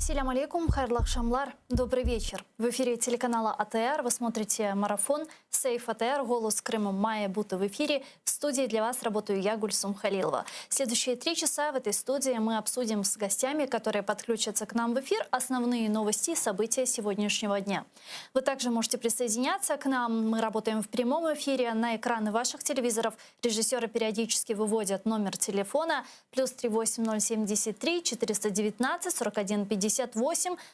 Ассаляму алейкум, хайрлах шамлар, добрый вечер. В эфире телеканала АТР вы смотрите марафон «Сейф АТР. Голос Крыма». Майя Бута в эфире. В студии для вас работаю я, Гульсум Халилова. Следующие 3 часа в этой студии мы обсудим с гостями, которые подключатся к нам в эфир, основные новости и события сегодняшнего дня. Вы также можете присоединяться к нам. Мы работаем в прямом эфире. На экраны ваших телевизоров режиссеры периодически выводят номер телефона +38 073 419 41 58.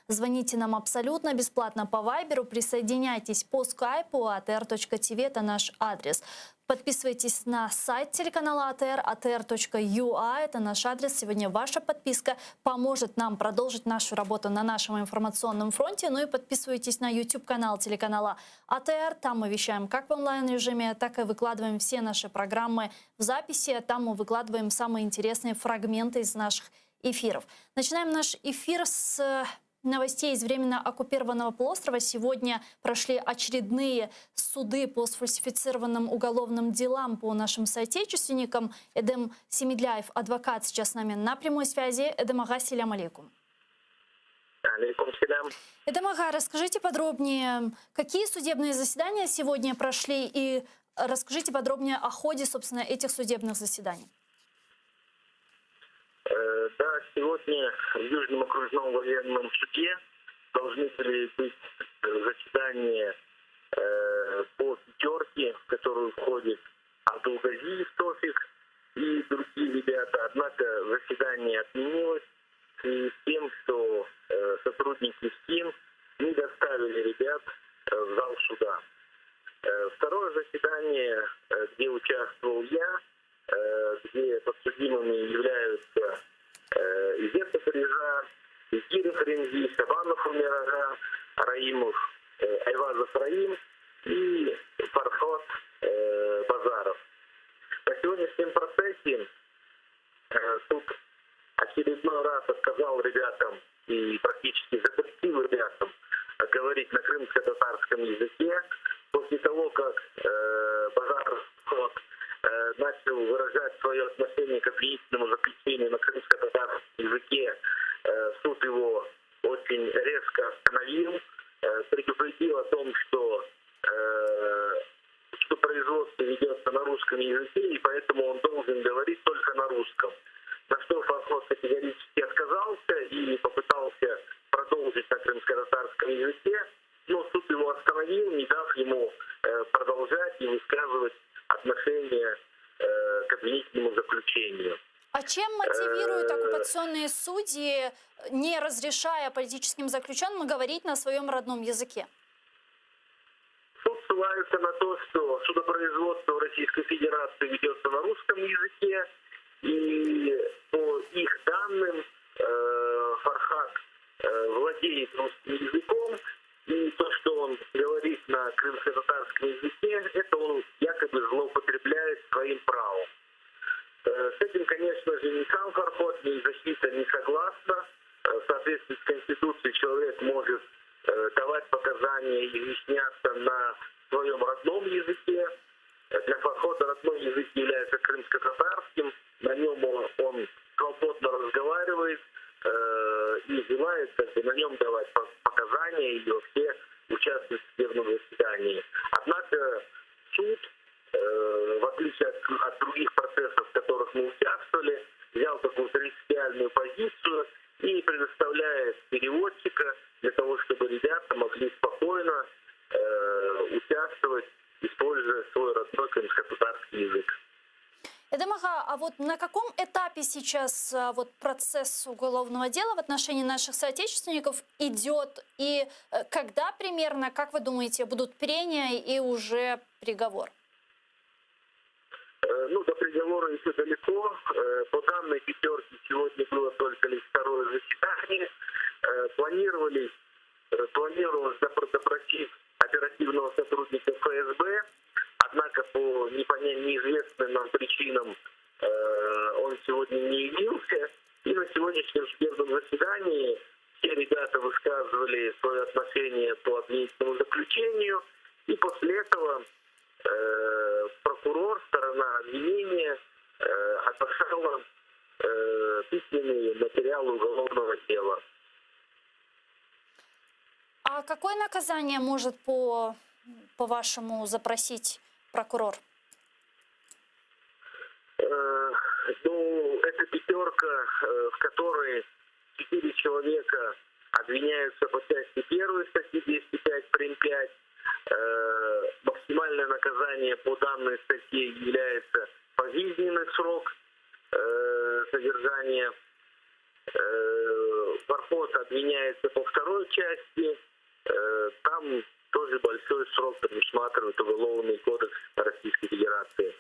Звоните нам абсолютно бесплатно по Вайберу. Присоединяйтесь по скайпу. atr.tv — это наш адрес. Подписывайтесь на сайт телеканала АТР, atr.ua — это наш адрес. Сегодня ваша подписка поможет нам продолжить нашу работу на нашем информационном фронте. Ну и подписывайтесь на YouTube-канал телеканала АТР. Там мы вещаем как в онлайн-режиме, так и выкладываем все наши программы в записи. Там мы выкладываем самые интересные фрагменты из наших эфиров. Начинаем наш эфир с новостей из временно оккупированного полуострова. Сегодня прошли очередные суды по сфальсифицированным уголовным делам по нашим соотечественникам. Эдем Семидляев, адвокат, сейчас с нами на прямой связи. Эдем ага, ассаляму алейкум. Алейкум салям. Эдем ага, расскажите подробнее, какие судебные заседания сегодня прошли, и расскажите подробнее о ходе, собственно, этих судебных заседаний. Да, сегодня в Южном окружном военном суде должны были быть заседания по пятерке, в которую входит Абдулгазиев Тофик и другие ребята. Однако заседание отменилось в связи с тем, что сотрудники СИН не доставили ребят в зал суда. Второе заседание, где участвовал я, где подсудимыми являются Изета Парижа, Игиров Рензи, Сабанов Умирага, Раимов, Айвазов Раим и Фархот Базаров. На сегодняшнем процессе суд очередной раз отказал ребятам и практически запретил ребятам говорить на крымско-татарском языке. После того, как Базаров начал выражать свое отношение к обвинительному заключению на крымско-татарском языке, суд его очень резко остановил, предупредил о том, что производство ведется на русском языке, и поэтому он должен говорить только на русском. На что Фархот категорически отказался и попытался продолжить на крымско-татарском языке, но суд его остановил, не дав ему продолжать и высказывать отношение к обвинительному заключению. А чем мотивируют оккупационные судьи, не разрешая политическим заключенным говорить на своем родном языке? Суд ссылается на то, что судопроизводство в Российской Федерации ведется на русском языке, и по их данным Фархат владеет русским языком, и то, что он говорит на крымско-татарском языке, это он якобы злоупотребляет своим правом. С этим, конечно же, ни сам Фархот, ни защита не согласна. В соответствии с Конституцией человек может давать показания и изъясняться на своем родном языке. Для Фархота родной язык является крымско-татарским, на нем он свободно разговаривает и желает на нем давать показания и вообще участвовать в судебном заседании. Однако суд, в отличие от других процессов, в которых мы участвовали, взял такую принципиальную позицию и предоставляет переводчика для того, чтобы ребята могли спокойно участвовать, используя свой родной крымско-татарский язык. Эдем ага, а вот на каком этапе сейчас процесс уголовного дела в отношении наших соотечественников идет? И когда примерно, как вы думаете, будут прения и уже приговор? До приговора еще далеко. По данной пятерке сегодня было только лишь второе заседание. Планировалось допросить оперативного сотрудника ФСБ, однако по неизвестным нам причинам он сегодня не явился. И на сегодняшнем судебном заседании все ребята высказывали свое отношение по обвинительному заключению. И после этого прокурор, сторона обвинения, отослала письменные материалы уголовного дела. А какое наказание может, по-вашему, запросить прокурор? Ну, это пятерка, в которой 4 человека обвиняются по части 1 статьи 205 прим. 5. Максимальное наказание по данной статье является пожизненный срок содержания. Форпост обвиняется по 2 части. Там тоже большой срок предусматривает Уголовный кодекс Российской Федерации.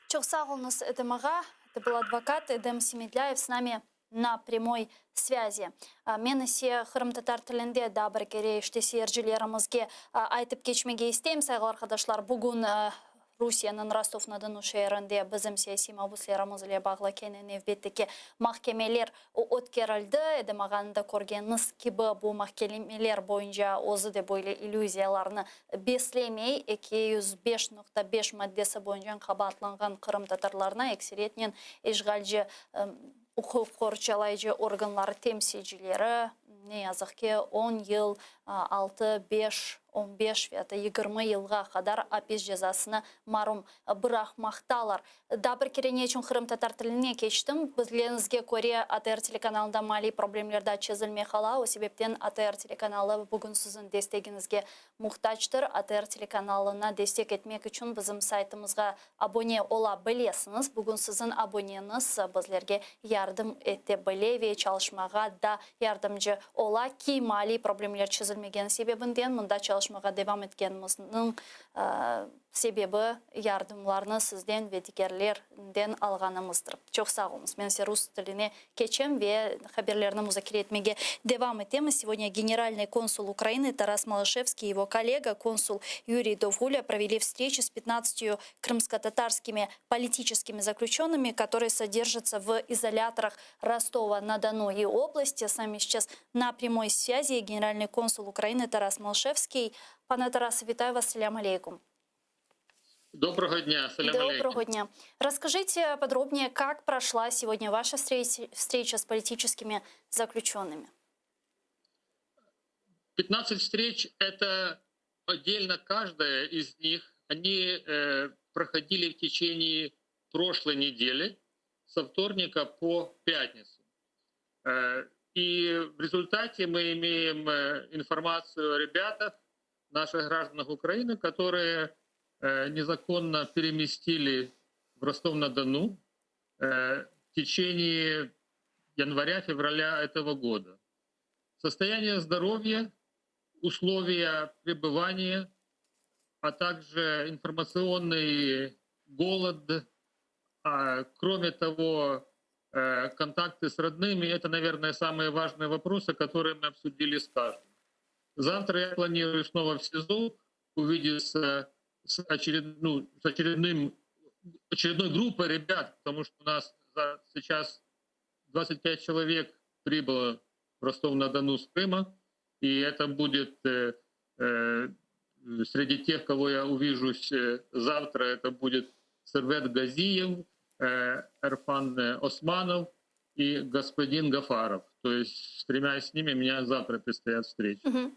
Çok sağ olunuz Эдем Ага. Это был адвокат Эдем Семедляев с нами на прямой связи. Мен есе Кырым татар тилинде да бир кере иштеси эржилерибизге айтып кечмеге истейм, сайгыл аркадашлар. Бүгүн Rusiyanın Rostov-na-Donu şehrinde bizim siyasi mabuslarımızla bağlı kenini evbetteki mahkemeler o'tkazildi. Edemaganda ko'rganimiz gibi bu mahkemeler boyunca o'zi de böyle illüziyalarni beslemey 205.5 maddesi boyunca qabatlangan Kırım tatarlarına ekseriyetle işgalci huquq qo'riqlayıcı organları temsilcileri ne yazık ki 10 yıl, 6, 5, 15 ve 20 yılga kadar hapis cezasını marum bırakmaktalar. Da bir kere ne için Kırım tatar tiline geçtim. Bizlerinizge ko'ra ATR telekanalında mali problemlerde çözülmey kala. O sebepten ATR telekanalı bugün sizin desteğinizge muhtaçtır. ATR telekanalına destek etmek için bizim saytımızga abone olabilirsiniz. Bugün sizin aboneniz bizlerge yardım edebilir ve çalışmaga da yardımcı ola ki mali problemler çözülmegen sebebinden mında çalışmaga devam etkenimizin sebebi yardımlarını sizden ve diğerlerden alganımızdır. Çok sağ olunuz. Ben size Rus tiline geçem ve haberlerini müzakere etmeye devam edeyim. Сегодня генеральный консул Украины Тарас Малышевский и его коллега, консул Юрий Довгуля, провели встречи с 15 крымско-татарскими политическими заключенными, которые содержатся в изоляторах Ростова-на-Дону и области. С нами сейчас на прямой связи генеральный консул Украины Тарас Малышевский. Пане Тарасе, вітаю вас. Салям алейкум. Доброго дня, салям алейкум. Доброго дня. Расскажите подробнее, как прошла сегодня ваша встреча с политическими заключенными? 15 встреч – это отдельно каждая из них. Они проходили в течение прошлой недели, со вторника по пятницу. И в результате мы имеем информацию о ребятах, наших гражданах Украины, которые незаконно переместили в Ростов-на-Дону в течение января-февраля этого года. Состояние здоровья, условия пребывания, а также информационный голод, кроме того, контакты с родными — это, наверное, самые важные вопросы, которые мы обсудили с каждым. Завтра я планирую снова в СИЗО увидеться с очередной группой ребят, потому что у нас сейчас 25 человек прибыло в Ростов-на-Дону с Крыма, и это будет среди тех, кого я увижусь завтра, это будет Сервет Газиев, Эрфан Османов и господин Гафаров. То есть с 3 с ними у меня завтра предстоят встречи. Угу.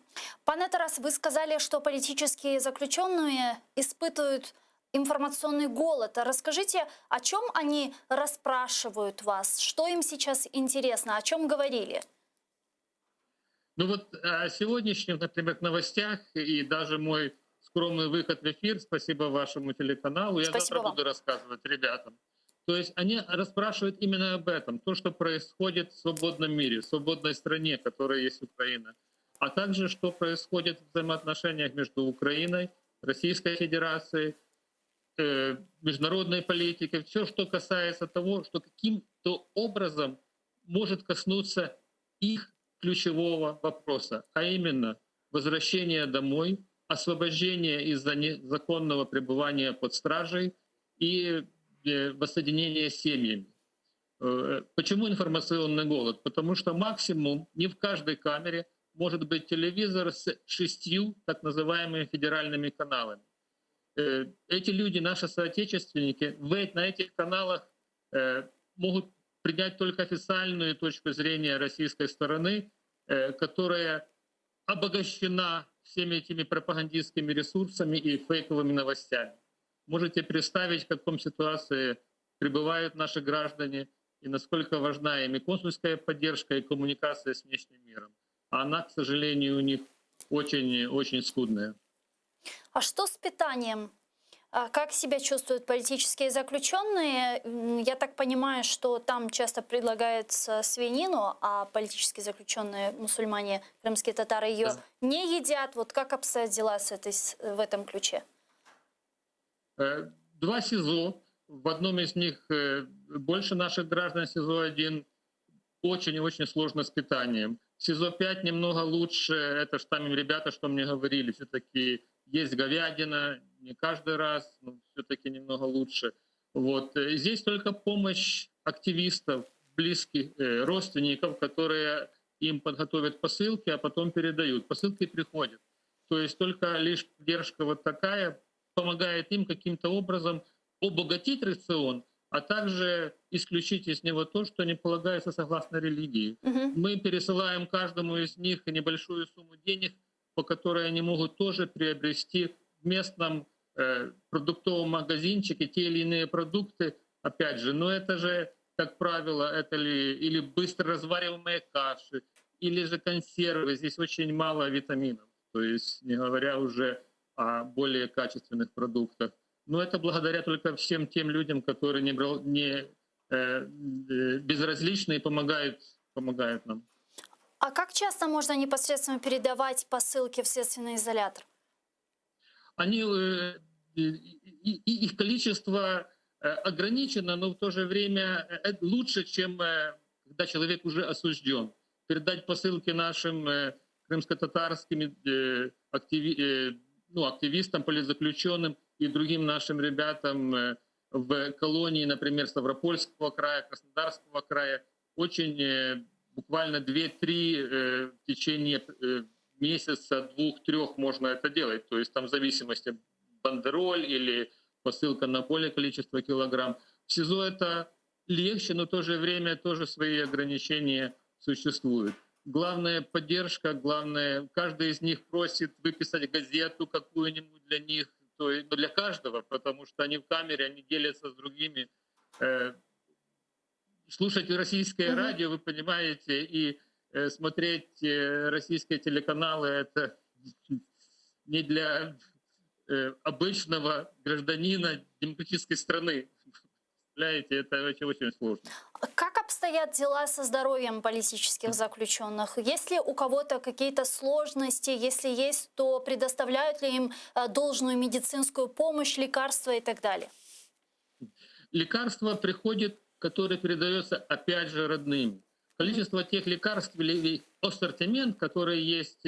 Пане Тарас, вы сказали, что политические заключенные испытывают информационный голод. Расскажите, о чем они расспрашивают вас? Что им сейчас интересно? О чем говорили? Ну вот о сегодняшних, например, новостях и даже мой скромный выход в эфир, спасибо вашему телеканалу, я завтра буду рассказывать ребятам. То есть они расспрашивают именно об этом, то, что происходит в свободном мире, в свободной стране, которая есть Украина, а также что происходит в взаимоотношениях между Украиной, Российской Федерацией, международной политикой, все, что касается того, что каким-то образом может коснуться их ключевого вопроса, а именно возвращение домой, освобождение из-за незаконного пребывания под стражей и воссоединение с семьями. Почему информационный голод? Потому что максимум не в каждой камере может быть телевизор с 6 так называемыми федеральными каналами. Эти люди, наши соотечественники, на этих каналах могут принять только официальную точку зрения российской стороны которая обогащена всеми этими пропагандистскими ресурсами и фейковыми новостями. Можете представить, в каком ситуации пребывают наши граждане и насколько важна им и консульская поддержка, и коммуникация с внешним миром. А она, к сожалению, у них очень скудная. А что с питанием? Как себя чувствуют политические заключенные? Я так понимаю, что там часто предлагается свинину, а политические заключенные, мусульмане, крымские татары ее не едят. Вот как обстоят дела в этом ключе? 2 СИЗО. В одном из них больше наших граждан, СИЗО-1 очень и очень сложно с питанием. СИЗО-5 немного лучше, это ж там ребята, что мне говорили, все-таки есть говядина, не каждый раз, но все-таки немного лучше. Вот. Здесь только помощь активистов, близких, родственников, которые им подготовят посылки, а потом передают. Посылки приходят. То есть только лишь поддержка вот такая помогает им каким-то образом обогатить рацион, а также исключить из него то, что не полагается согласно религии. Мы пересылаем каждому из них небольшую сумму денег, по которой они могут тоже приобрести в местном продуктовом магазинчике те или иные продукты, опять же. Но это же, как правило, это или быстро развариваемые каши, или же консервы. Здесь очень мало витаминов, то есть не говоря уже о более качественных продуктах. Но это благодаря только всем тем людям, которые не безразличны и помогают нам. А как часто можно непосредственно передавать посылки в следственный изолятор? Их количество ограничено, но в то же время лучше, чем когда человек уже осужден. Передать посылки нашим крымско-татарским активистам, политзаключенным и другим нашим ребятам в колонии, например, Ставропольского края, Краснодарского края, очень буквально 2-3 в течение месяца, 2-3 можно это делать. То есть там в зависимости бандероль или посылка на более количество килограмм. В СИЗО это легче, но в то же время тоже свои ограничения существуют. Главная поддержка, каждый из них просит выписать газету какую-нибудь для них, то есть для каждого, потому что они в камере, они делятся с другими. Слушать российское радио, вы понимаете, и смотреть российские телеканалы — это не для обычного гражданина демократической страны. Представляете, это очень сложно. Как обстоят дела со здоровьем политических заключенных? Есть ли у кого-то какие-то сложности? Если есть, то предоставляют ли им должную медицинскую помощь, лекарства и так далее? Лекарства приходят, которые передаются опять же родным. Количество тех лекарств или ассортимент, которые есть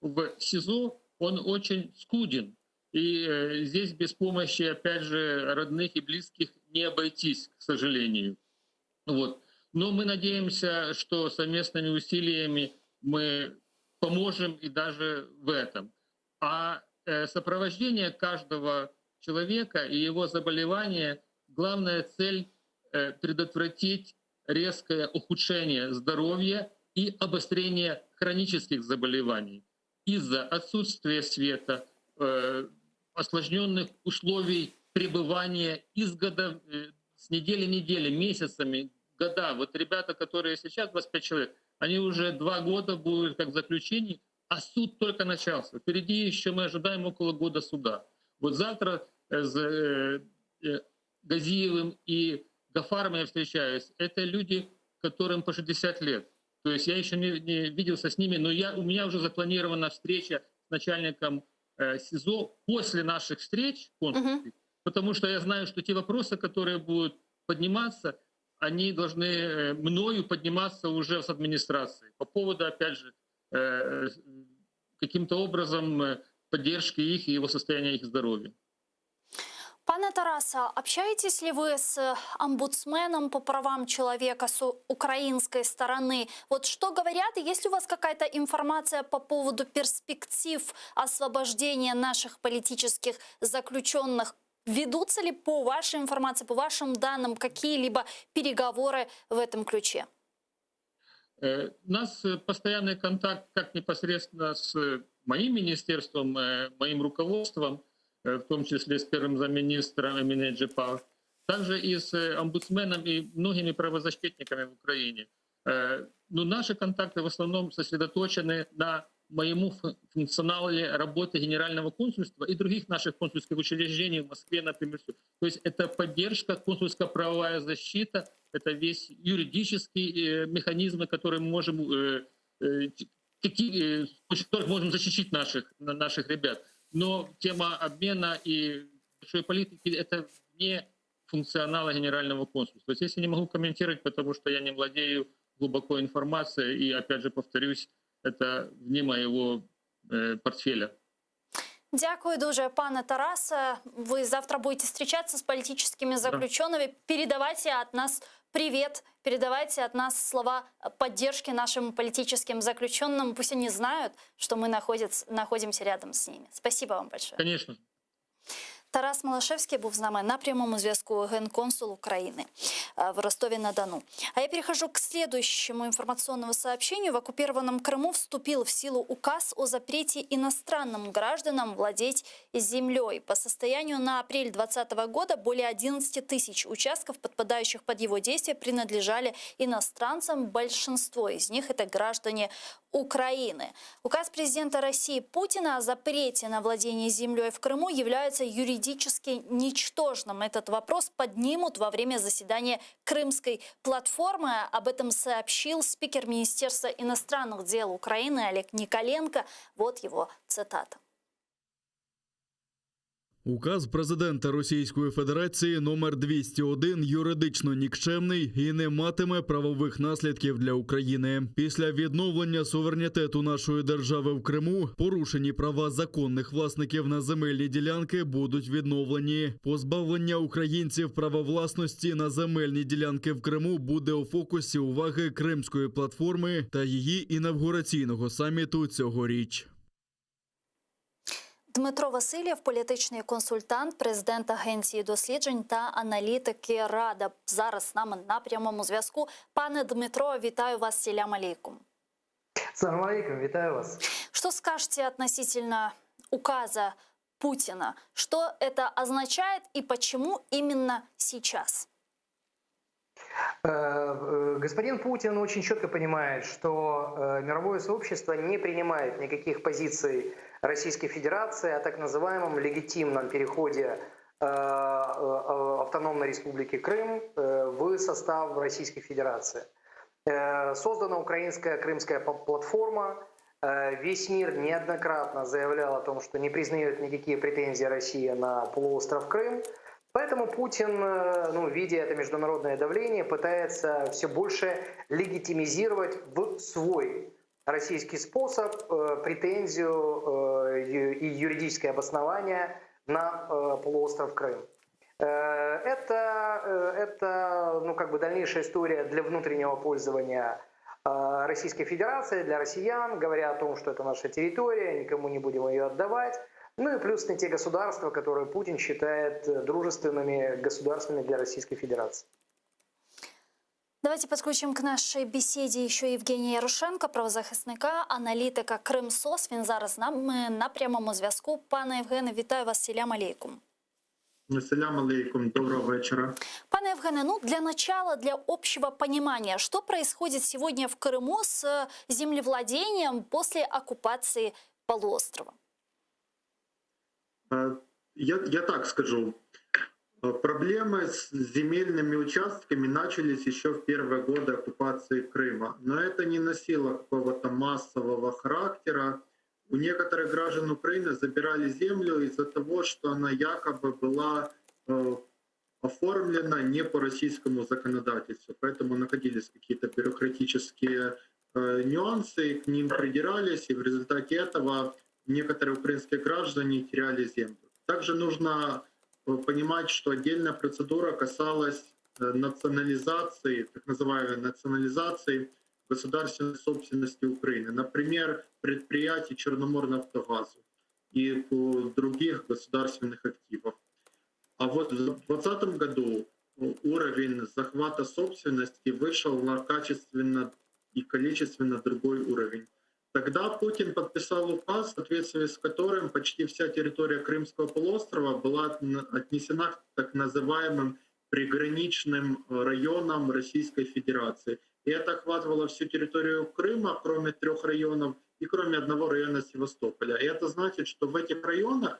в СИЗО, он очень скуден. И здесь без помощи, опять же, родных и близких не обойтись, к сожалению. Вот. Но мы надеемся, что совместными усилиями мы поможем и даже в этом. А сопровождение каждого человека и его заболевания, главная цель — предотвратить резкое ухудшение здоровья и обострение хронических заболеваний из-за отсутствия света, осложненных условий пребывания из года, с недели в неделю, месяцами, года. Вот ребята, которые сейчас, 25 человек, они уже 2 года будут как в заключении, а суд только начался. Впереди еще мы ожидаем около года суда. Вот завтра с Газиевым и Гафаром я встречаюсь. Это люди, которым по 60 лет. То есть я еще не виделся с ними, но у меня уже запланирована встреча с начальником СИЗО после наших встреч, потому что я знаю, что те вопросы, которые будут подниматься, они должны мною подниматься уже с администрацией по поводу, опять же, каким-то образом поддержки их и его состояния их здоровья. Пане Тараса, общаетесь ли вы с омбудсменом по правам человека с украинской стороны? Вот что говорят, и есть ли у вас какая-то информация по поводу перспектив освобождения наших политических заключенных? Ведутся ли, по вашей информации, по вашим данным, какие-либо переговоры в этом ключе? У нас постоянный контакт как непосредственно с моим министерством, моим руководством, в том числе с первым замминистра Эмине Джипа, также и с омбудсменом и многими правозащитниками в Украине. Но наши контакты в основном сосредоточены на моему функционале работы Генерального консульства и других наших консульских учреждений в Москве, например. То есть это поддержка, консульско-правовая защита, это весь юридический механизмы, которые мы можем, с которых можем защитить наших ребят. Но тема обмена и большой политики — это не функционала Генерального консульства. Здесь я не могу комментировать, потому что я не владею глубоко информацией, и, опять же, повторюсь, это вне моего портфеля. Дякую дуже, пане Тарасе. Вы завтра будете встречаться с политическими заключенными. Передавайте от нас привет, передавайте от нас слова поддержки нашим политическим заключенным. Пусть они знают, что мы находимся рядом с ними. Спасибо вам большое. Конечно. Тарас Малашевський був з нами на прямому зв'язку, генконсул України в Ростове-на-Дону. А я перехожу к следующему информационному сообщению. В оккупированном Крыму вступил в силу указ о запрете иностранным гражданам владеть землей. По состоянию на апрель 2020 года более 11 тысяч участков, подпадающих под его действие, принадлежали иностранцам. Большинство из них – это граждане Украины. Указ президента России Путина о запрете на владение землей в Крыму является юридически ничтожным. Этот вопрос поднимут во время заседания Крымской платформы. Об этом сообщил спикер Министерства иностранных дел Украины Олег Николенко. Вот его цитата. Указ президента Російської Федерації номер 201 юридично нікчемний і не матиме правових наслідків для України. Після відновлення суверенітету нашої держави в Криму порушені права законних власників на земельні ділянки будуть відновлені. Позбавлення українців права власності на земельні ділянки в Криму буде у фокусі уваги Кримської платформи та її інавгураційного саміту цьогоріч. Дмитро Васильєв, політичний консультант, президент Агенції досліджень та аналітики Рада. Зараз з нами на прямому зв'язку. Пане Дмитро, вітаю вас, селям алейкум. Салам алейкум, витаю вас. Что скажете относительно указа Путина? Что это означает и почему именно сейчас? Господин Путин очень четко понимает, что мировое сообщество не принимает никаких позиций Российской Федерации о так называемом легитимном переходе автономной республики Крым в состав Российской Федерации. Создана украинская крымская платформа. Весь мир неоднократно заявлял о том, что не признает никакие претензии России на полуостров Крым. Поэтому Путин, видя это международное давление, пытается все больше легитимизировать в свой российский способ претензию и юридическое обоснование на полуостров Крым. Это дальнейшая история для внутреннего пользования Российской Федерации, для россиян, говоря о том, что это наша территория, никому не будем ее отдавать. Ну и плюс на те государства, которые Путин считает дружественными государствами для Российской Федерации. Давайте подключим к нашій бесіді ще Євгенія Ярошенка, правозахисника, аналітика Кримсос. Він зараз з нами на прямому зв'язку. Пане Євгене, вітаю вас, селям алейкум. Салям алейкум, доброго вечера. Пане Евгене, для начала, для общего понимания, что происходит сегодня в Крыму с землевладением после оккупации полуострова? Я так скажу. Проблемы с земельными участками начались еще в первые годы оккупации Крыма. Но это не носило какого-то массового характера. У некоторых граждан Украины забирали землю из-за того, что она якобы была оформлена не по российскому законодательству. Поэтому находились какие-то бюрократические нюансы, к ним придирались, и в результате этого некоторые украинские граждане теряли землю. Также нужно понимать, что отдельная процедура касалась национализации, так называемой национализации государственной собственности Украины. Например, предприятий Черноморнафтогаза и других государственных активов. А вот в 2020 году уровень захвата собственности вышел на качественно и количественно другой уровень. Тогда Путин подписал указ, в соответствии с которым почти вся территория Крымского полуострова была отнесена к так называемым приграничным районам Российской Федерации. И это охватывало всю территорию Крыма, кроме 3 районов, и кроме 1 района Севастополя. И это значит, что в этих районах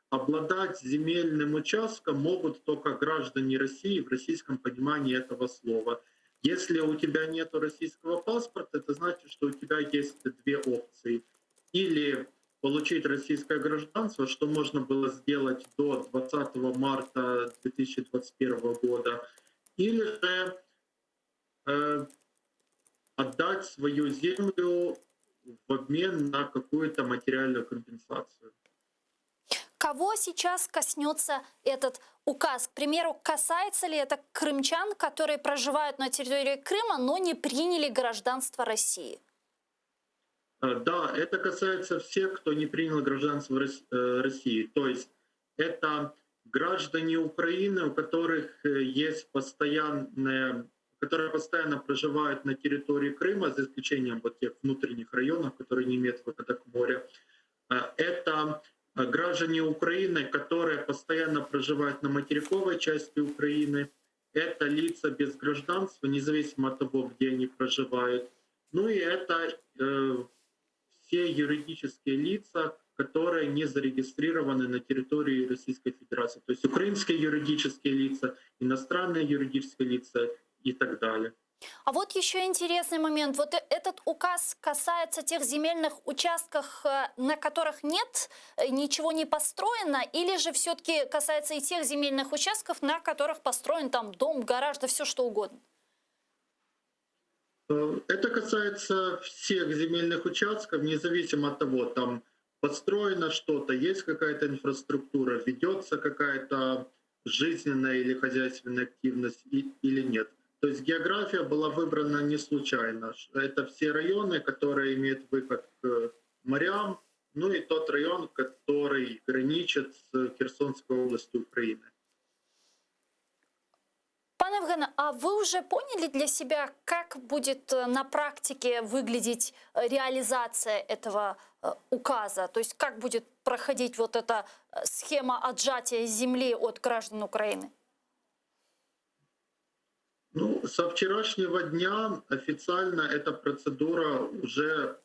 обладать земельным участком могут только граждане России в российском понимании этого слова. Если у тебя нет российского паспорта, это значит, что у тебя есть 2 опции. Или получить российское гражданство, что можно было сделать до 20 марта 2021 года, или же отдать свою землю в обмен на какую-то материальную компенсацию. Кого сейчас коснется этот указ? К примеру, касается ли это крымчан, которые проживают на территории Крыма, но не приняли гражданство России? Да, это касается всех, кто не принял гражданство России. То есть это граждане Украины, у которых есть которые постоянно проживают на территории Крыма, за исключением вот тех внутренних районов, которые не имеют выхода к морю. Это граждане Украины, которые постоянно проживают на материковой части Украины. Это лица без гражданства, независимо от того, где они проживают. Ну и это все юридические лица, которые не зарегистрированы на территории Российской Федерации. То есть украинские юридические лица, иностранные юридические лица и так далее. А вот еще интересный момент. Вот этот указ касается тех земельных участков, на которых нет, ничего не построено, или же все-таки касается и тех земельных участков, на которых построен там дом, гараж, да все что угодно? Это касается всех земельных участков, независимо от того, там построено что-то, есть какая-то инфраструктура, ведется какая-то жизненная или хозяйственная активность или нет. То есть география была выбрана не случайно. Это все районы, которые имеют выход к морям, ну и тот район, который граничит с Херсонской областью Украины. Пане Евгене, а вы уже поняли для себя, как будет на практике выглядеть реализация этого указа? То есть как будет проходить вот эта схема отжатия земли от граждан Украины? Ну, со вчерашнего дня официально эта процедура уже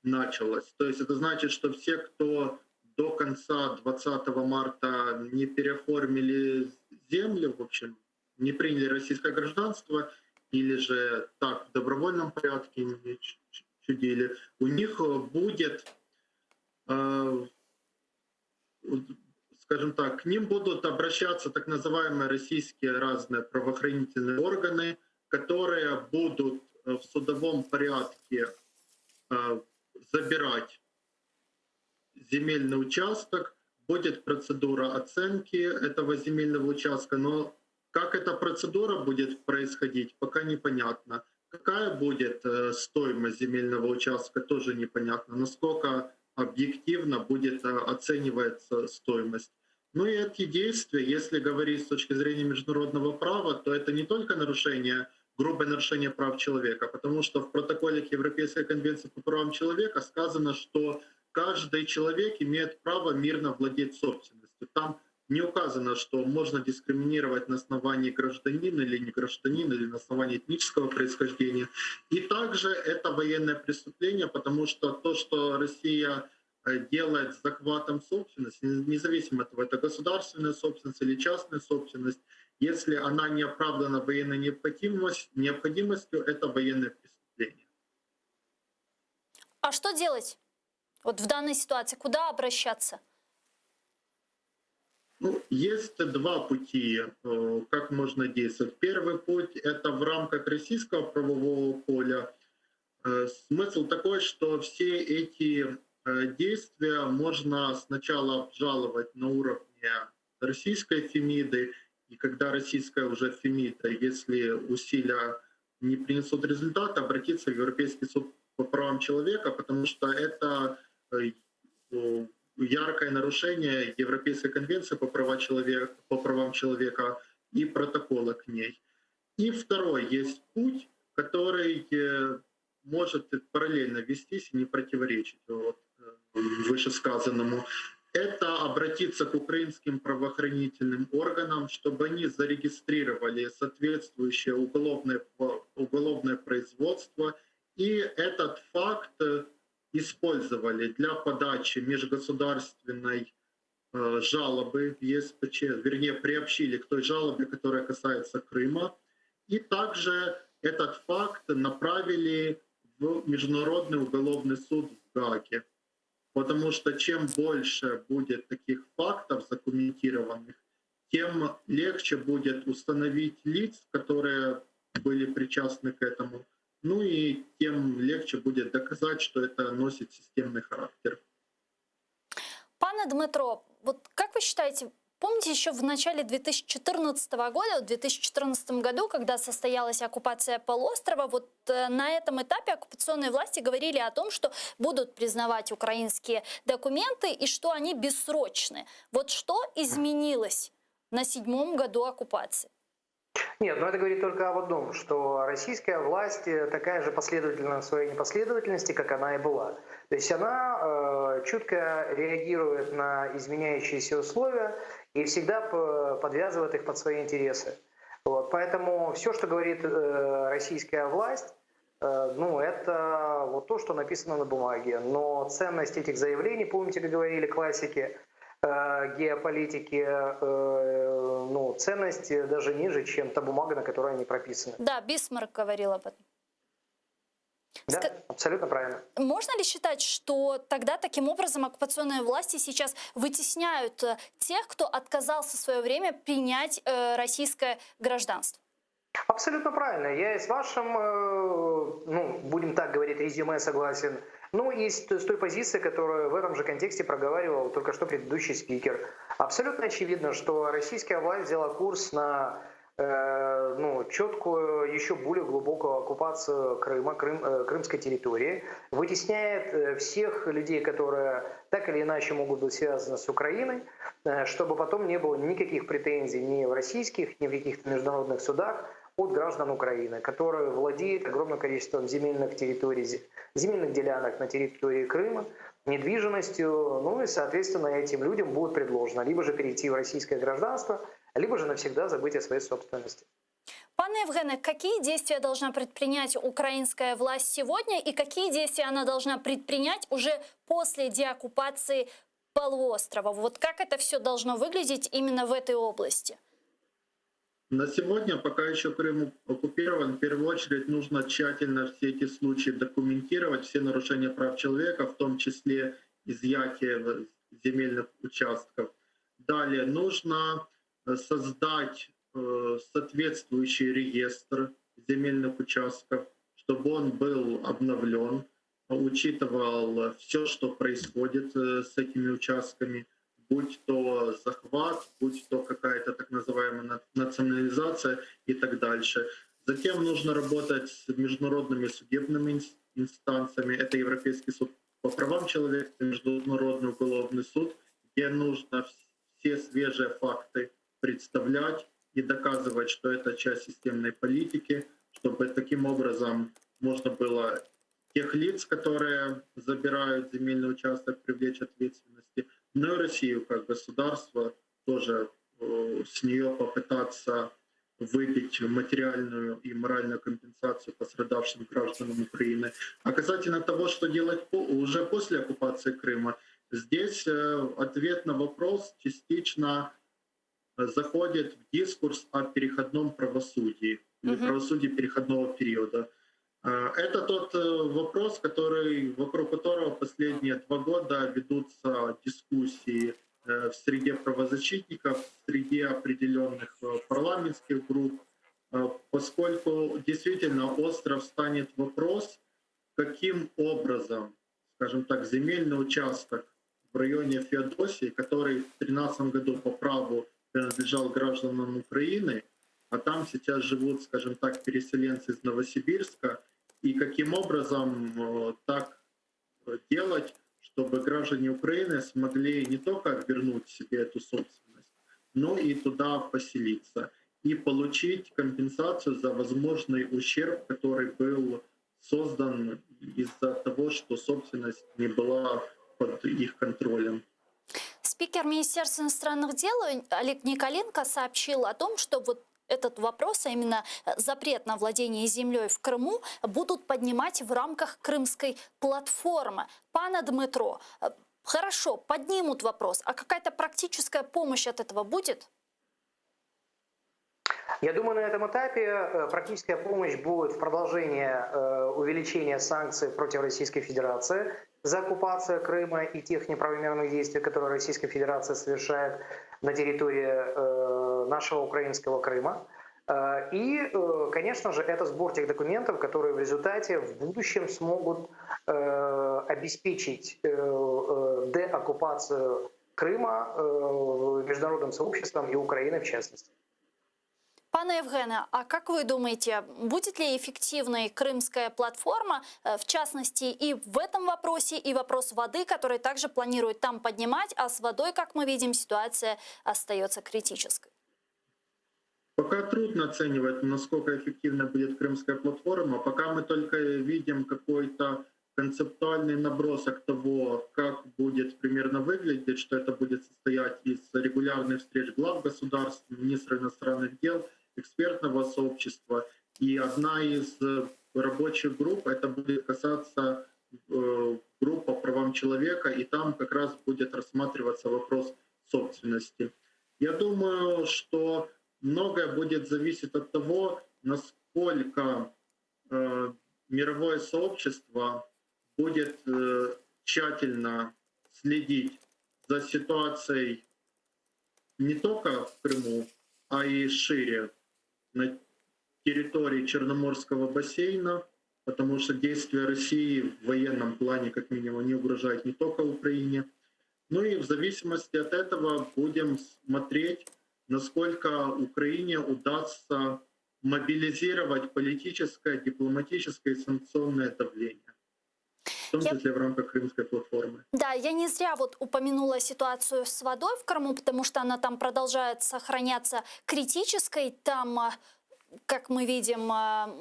началась. То есть это значит, что все, кто до конца 20 марта не переоформили землю, в общем, не приняли российское гражданство, или же так в добровольном порядке не чудили, у них будет, скажем так, к ним будут обращаться так называемые российские разные правоохранительные органы, которые будут в судовом порядке забирать земельный участок, будет процедура оценки этого земельного участка, но как эта процедура будет происходить, пока непонятно. Какая будет стоимость земельного участка, тоже непонятно. Насколько объективно будет оцениваться стоимость. Ну и эти действия, если говорить с точки зрения международного права, то это не только нарушение, грубое нарушение прав человека, потому что в протоколе к Европейской конвенции по правам человека сказано, что каждый человек имеет право мирно владеть собственностью. Там не указано, что можно дискриминировать на основании гражданина или не гражданина, или на основании этнического происхождения. И также это военное преступление, потому что то, что Россия делает с захватом собственности, независимо от того, это государственная собственность или частная собственность, если она не оправдана военной необходимостью, это военное преступление. А что делать вот в данной ситуации? Куда обращаться? Ну, есть 2 пути, как можно действовать. Первый путь — это в рамках российского правового поля. Смысл такой, что все эти действия можно сначала обжаловать на уровне российской Фемиды, и когда российская уже Фемида, если усилия не принесут результата, обратиться в Европейский суд по правам человека, потому что это яркое нарушение Европейской конвенции по правам человека и протокола к ней. И второй есть путь, который может параллельно вестись и не противоречить вышесказанному. Это обратиться к украинским правоохранительным органам, чтобы они зарегистрировали соответствующее уголовное производство, и этот факт использовали для подачи межгосударственной жалобы в ЕСПЧ, вернее, приобщили к той жалобе, которая касается Крыма, и также этот факт направили в Международный уголовный суд в Гааге. Потому что чем больше будет таких фактов задокументированных, тем легче будет установить лиц, которые были причастны к этому, ну и тем легче будет доказать, что это носит системный характер. Пане Дмитро, вот как вы считаете, помните еще в начале 2014 года, в 2014 году, когда состоялась оккупация полуострова, вот на этом этапе оккупационные власти говорили о том, что будут признавать украинские документы и что они бессрочны. Вот что изменилось на 7-м году оккупации? Нет, но это говорит только об одном, что российская власть такая же последовательна в своей непоследовательности, как она и была. То есть она чутко реагирует на изменяющиеся условия и всегда подвязывает их под свои интересы. Вот. Поэтому все, что говорит российская власть, это вот то, что написано на бумаге. Но ценность этих заявлений, помните, как говорили классики геополитики, ценность даже ниже, чем та бумага, на которой они прописаны. Да, Бисмарк говорил об этом. Да, абсолютно правильно. Можно ли считать, что тогда таким образом оккупационные власти сейчас вытесняют тех, кто отказался в свое время принять российское гражданство? Абсолютно правильно. Я и с вашим, будем так говорить, резюме согласен. И с той позиции, которую в этом же контексте проговаривал только что предыдущий спикер. Абсолютно очевидно, что российская власть взяла курс на четкую, еще более глубокую оккупацию Крыма, крымской территории, вытесняет всех людей, которые так или иначе могут быть связаны с Украиной, чтобы потом не было никаких претензий ни в российских, ни в каких-то международных судах от граждан Украины, которые владеют огромным количеством земельных территорий, земельных делянок на территории Крыма, недвижимостью, и, соответственно, этим людям будет предложено либо же перейти в российское гражданство, либо же навсегда забыть о своей собственности. Пане Евгене, какие действия должна предпринять украинская власть сегодня и какие действия она должна предпринять уже после деоккупации полуострова? Вот как это все должно выглядеть именно в этой области? На сегодня, пока еще Крым оккупирован, в первую очередь нужно тщательно все эти случаи документировать, все нарушения прав человека, в том числе изъятие земельных участков. Далее нужно создать соответствующий реестр земельных участков, чтобы он был обновлен, учитывал все, что происходит с этими участками, будь то захват, будь то какая-то так называемая национализация и так дальше. Затем нужно работать с международными судебными инстанциями. Это Европейский суд по правам человека, Международный уголовный суд, где нужно все свежие факты представлять и доказывать, что это часть системной политики, чтобы таким образом можно было тех лиц, которые забирают земельный участок, привлечь ответственности, но и Россию как государство тоже с нее попытаться выбить материальную и моральную компенсацию пострадавшим гражданам Украины. А касательно того, что делать уже после оккупации Крыма, здесь ответ на вопрос частично заходит в дискурс о переходном правосудии, или правосудии переходного периода. Это тот вопрос, вокруг которого последние 2 года ведутся дискуссии в среде правозащитников, в среде определенных парламентских групп, поскольку действительно остро встанет вопрос, каким образом, скажем так, земельный участок в районе Феодосии, который в 2013 году по праву принадлежал гражданам Украины, а там сейчас живут, скажем так, переселенцы из Новосибирска, и каким образом так делать, чтобы граждане Украины смогли не только вернуть себе эту собственность, но и туда поселиться. и получить компенсацию за возможный ущерб, который был создан из-за того, что собственность не была под их контролем. Спикер Министерства иностранных дел Олег Николенко сообщил о том, что вот этот вопрос, а именно запрет на владение землей в Крыму, будут поднимать в рамках Крымской платформы. Пане Дмитро, хорошо, поднимут вопрос, а какая-то практическая помощь от этого будет? Я думаю, на этом этапе практическая помощь будет в продолжение увеличения санкций против Российской Федерации за оккупацию Крыма и тех неправомерных действий, которые Российская Федерация совершает на территории нашего украинского Крыма. И, конечно же, это сбор тех документов, которые в результате в будущем смогут обеспечить деоккупацию Крыма международным сообществом и Украины в частности. Пане Евгене, а как вы думаете, будет ли эффективной крымская платформа, в частности, и в этом вопросе, и вопрос воды, который также планируют там поднимать, а с водой, как мы видим, ситуация остается критической? Пока трудно оценивать, насколько эффективна будет крымская платформа. Пока мы только видим какой-то концептуальный набросок того, как будет примерно выглядеть, что это будет состоять из регулярных встреч глав государств, министров иностранных дел, экспертного сообщества. И одна из рабочих групп, это будет касаться группы по правам человека, и там как раз будет рассматриваться вопрос собственности. Я думаю, что многое будет зависеть от того, насколько мировое сообщество будет тщательно следить за ситуацией не только в Крыму, а и шире на территории Черноморского бассейна, потому что действия России в военном плане, как минимум, не угрожают не только Украине. Ну и в зависимости от этого будем смотреть, насколько Украине удастся мобилизировать политическое, дипломатическое и санкционное давление, в том числе в рамках Крымской платформы. Да, я не зря вот упомянула ситуацию с водой в Крыму, потому что она там продолжает сохраняться критической. Там, как мы видим,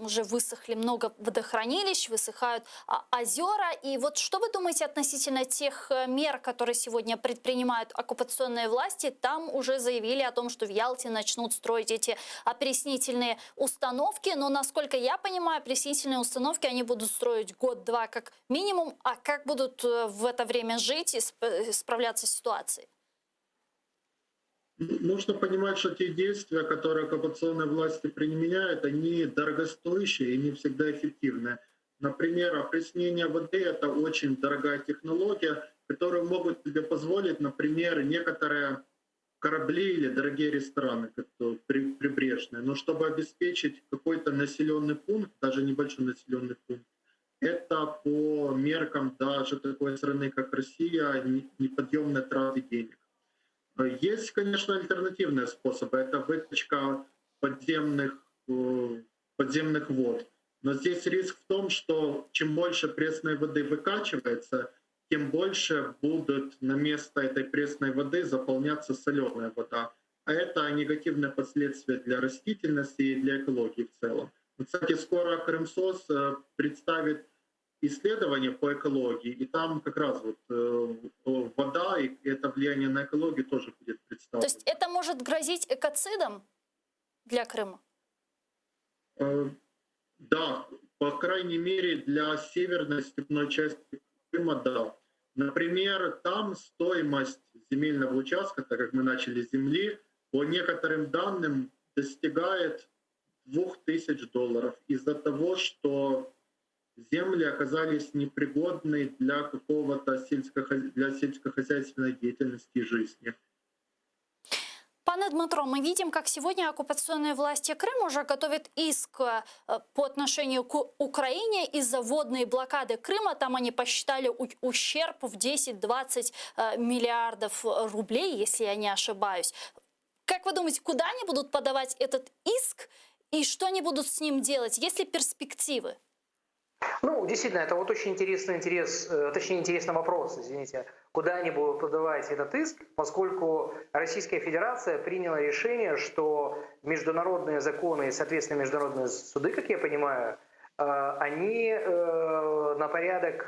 уже высохли много водохранилищ, высыхают озера. И вот что вы думаете относительно тех мер, которые сегодня предпринимают оккупационные власти? Там уже заявили о том, что в Ялте начнут строить эти опреснительные установки. Но, насколько я понимаю, опреснительные установки они будут строить год-два как минимум. А как будут в это время жить и справляться с ситуацией? Нужно понимать, что те действия, которые оккупационные власти применяют, они дорогостоящие и не всегда эффективны. Например, опреснение воды — это очень дорогая технология, которую могут себе позволить, например, некоторые корабли или дорогие рестораны прибрежные. Но чтобы обеспечить какой-то населенный пункт, даже небольшой населенный пункт, это по меркам даже такой страны, как Россия, неподъемные траты денег. Есть, конечно, альтернативные способы. Это выточка подземных вод. Но здесь риск в том, что чем больше пресной воды выкачивается, тем больше будут на место этой пресной воды заполняться соленая вода. А это негативные последствия для растительности и для экологии в целом. Кстати, скоро Крымсос представит исследования по экологии, и там как раз вот вода и это влияние на экологию тоже будет представлено. То есть это может грозить экоцидом для Крыма? Да, по крайней мере для северной степной части Крыма, да. Например, там стоимость земельного участка, так как мы начали с земли, по некоторым данным достигает $2000 из-за того, что земли оказались непригодны для какого-то сельскохозяйственной деятельности и жизни. Пане Дмитро, мы видим, как сегодня оккупационные власти Крыма уже готовят иск по отношению к Украине из-за водной блокады Крыма. Там они посчитали ущерб в 10-20 миллиардов рублей, если я не ошибаюсь. Как вы думаете, куда они будут подавать этот иск и что они будут с ним делать? Есть ли перспективы? Ну, действительно, это вот очень интересный вопрос, извините. куда они будут подавать этот иск, поскольку Российская Федерация приняла решение, что международные законы и, соответственно, международные суды, как я понимаю, они на порядок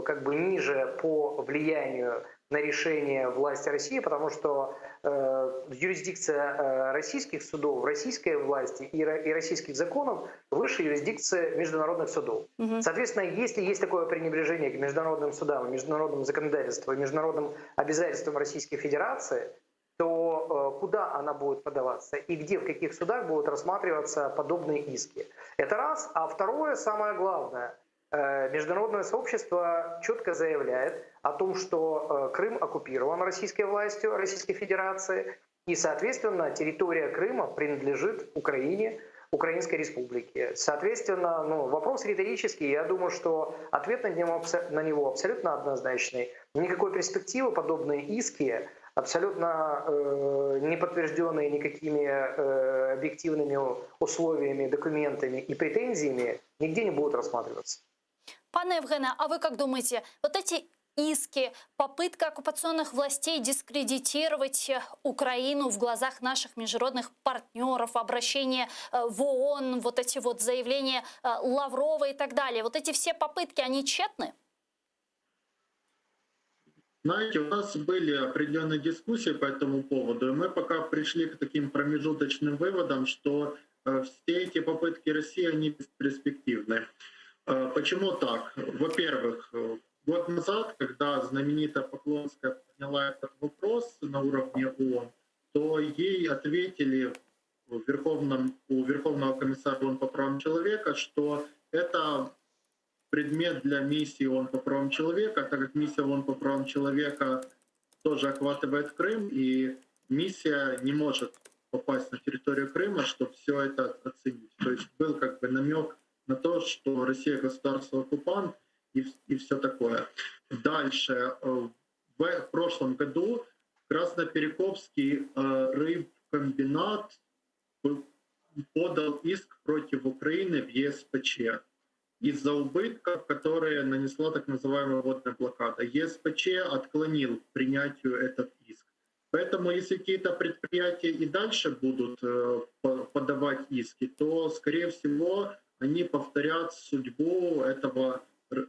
как бы ниже по влиянию на решение власти России, потому что юрисдикция российских судов, российской власти и российских законов выше юрисдикции международных судов. Соответственно, если есть такое пренебрежение к международным судам, международному законодательству и международным обязательствам Российской Федерации, то куда она будет подаваться и где, в каких судах будут рассматриваться подобные иски. Это раз. А второе, самое главное, международное сообщество четко заявляет о том, что Крым оккупирован российской властью, Российской Федерации, и, соответственно, территория Крыма принадлежит Украине, Украинской Республике. Соответственно, вопрос риторический. Я думаю, что ответ на него абсолютно однозначный. Никакой перспективы подобные иски, абсолютно не подтвержденные никакими объективными условиями, документами и претензиями, нигде не будут рассматриваться. Пане Евгене, а вы как думаете, вот эти иски, попытка оккупационных властей дискредитировать Украину в глазах наших международных партнеров, обращение в ООН, вот эти вот заявления Лаврова и так далее, вот эти все попытки, они тщетны? Знаете, у нас были определенные дискуссии по этому поводу, и мы пока пришли к таким промежуточным выводам, что все эти попытки России, они бесперспективны. Почему так? Во-первых, год назад, когда знаменитая Поклонская подняла этот вопрос на уровне ООН, то ей ответили у Верховного комиссара ООН по правам человека, что это предмет для миссии ООН по правам человека, так как миссия ООН по правам человека тоже охватывает Крым, и миссия не может попасть на территорию Крыма, чтобы все это оценить. То есть был как бы намек на то, что Россия государство-оккупант и все такое. Дальше. В прошлом году Красноперекопский рыбкомбинат подал иск против Украины в ЕСПЧ из-за убытков, которые нанесла так называемая водная блокада. ЕСПЧ отклонил принятию этот иск. Поэтому если какие-то предприятия и дальше будут подавать иски, то, скорее всего, они повторят судьбу этого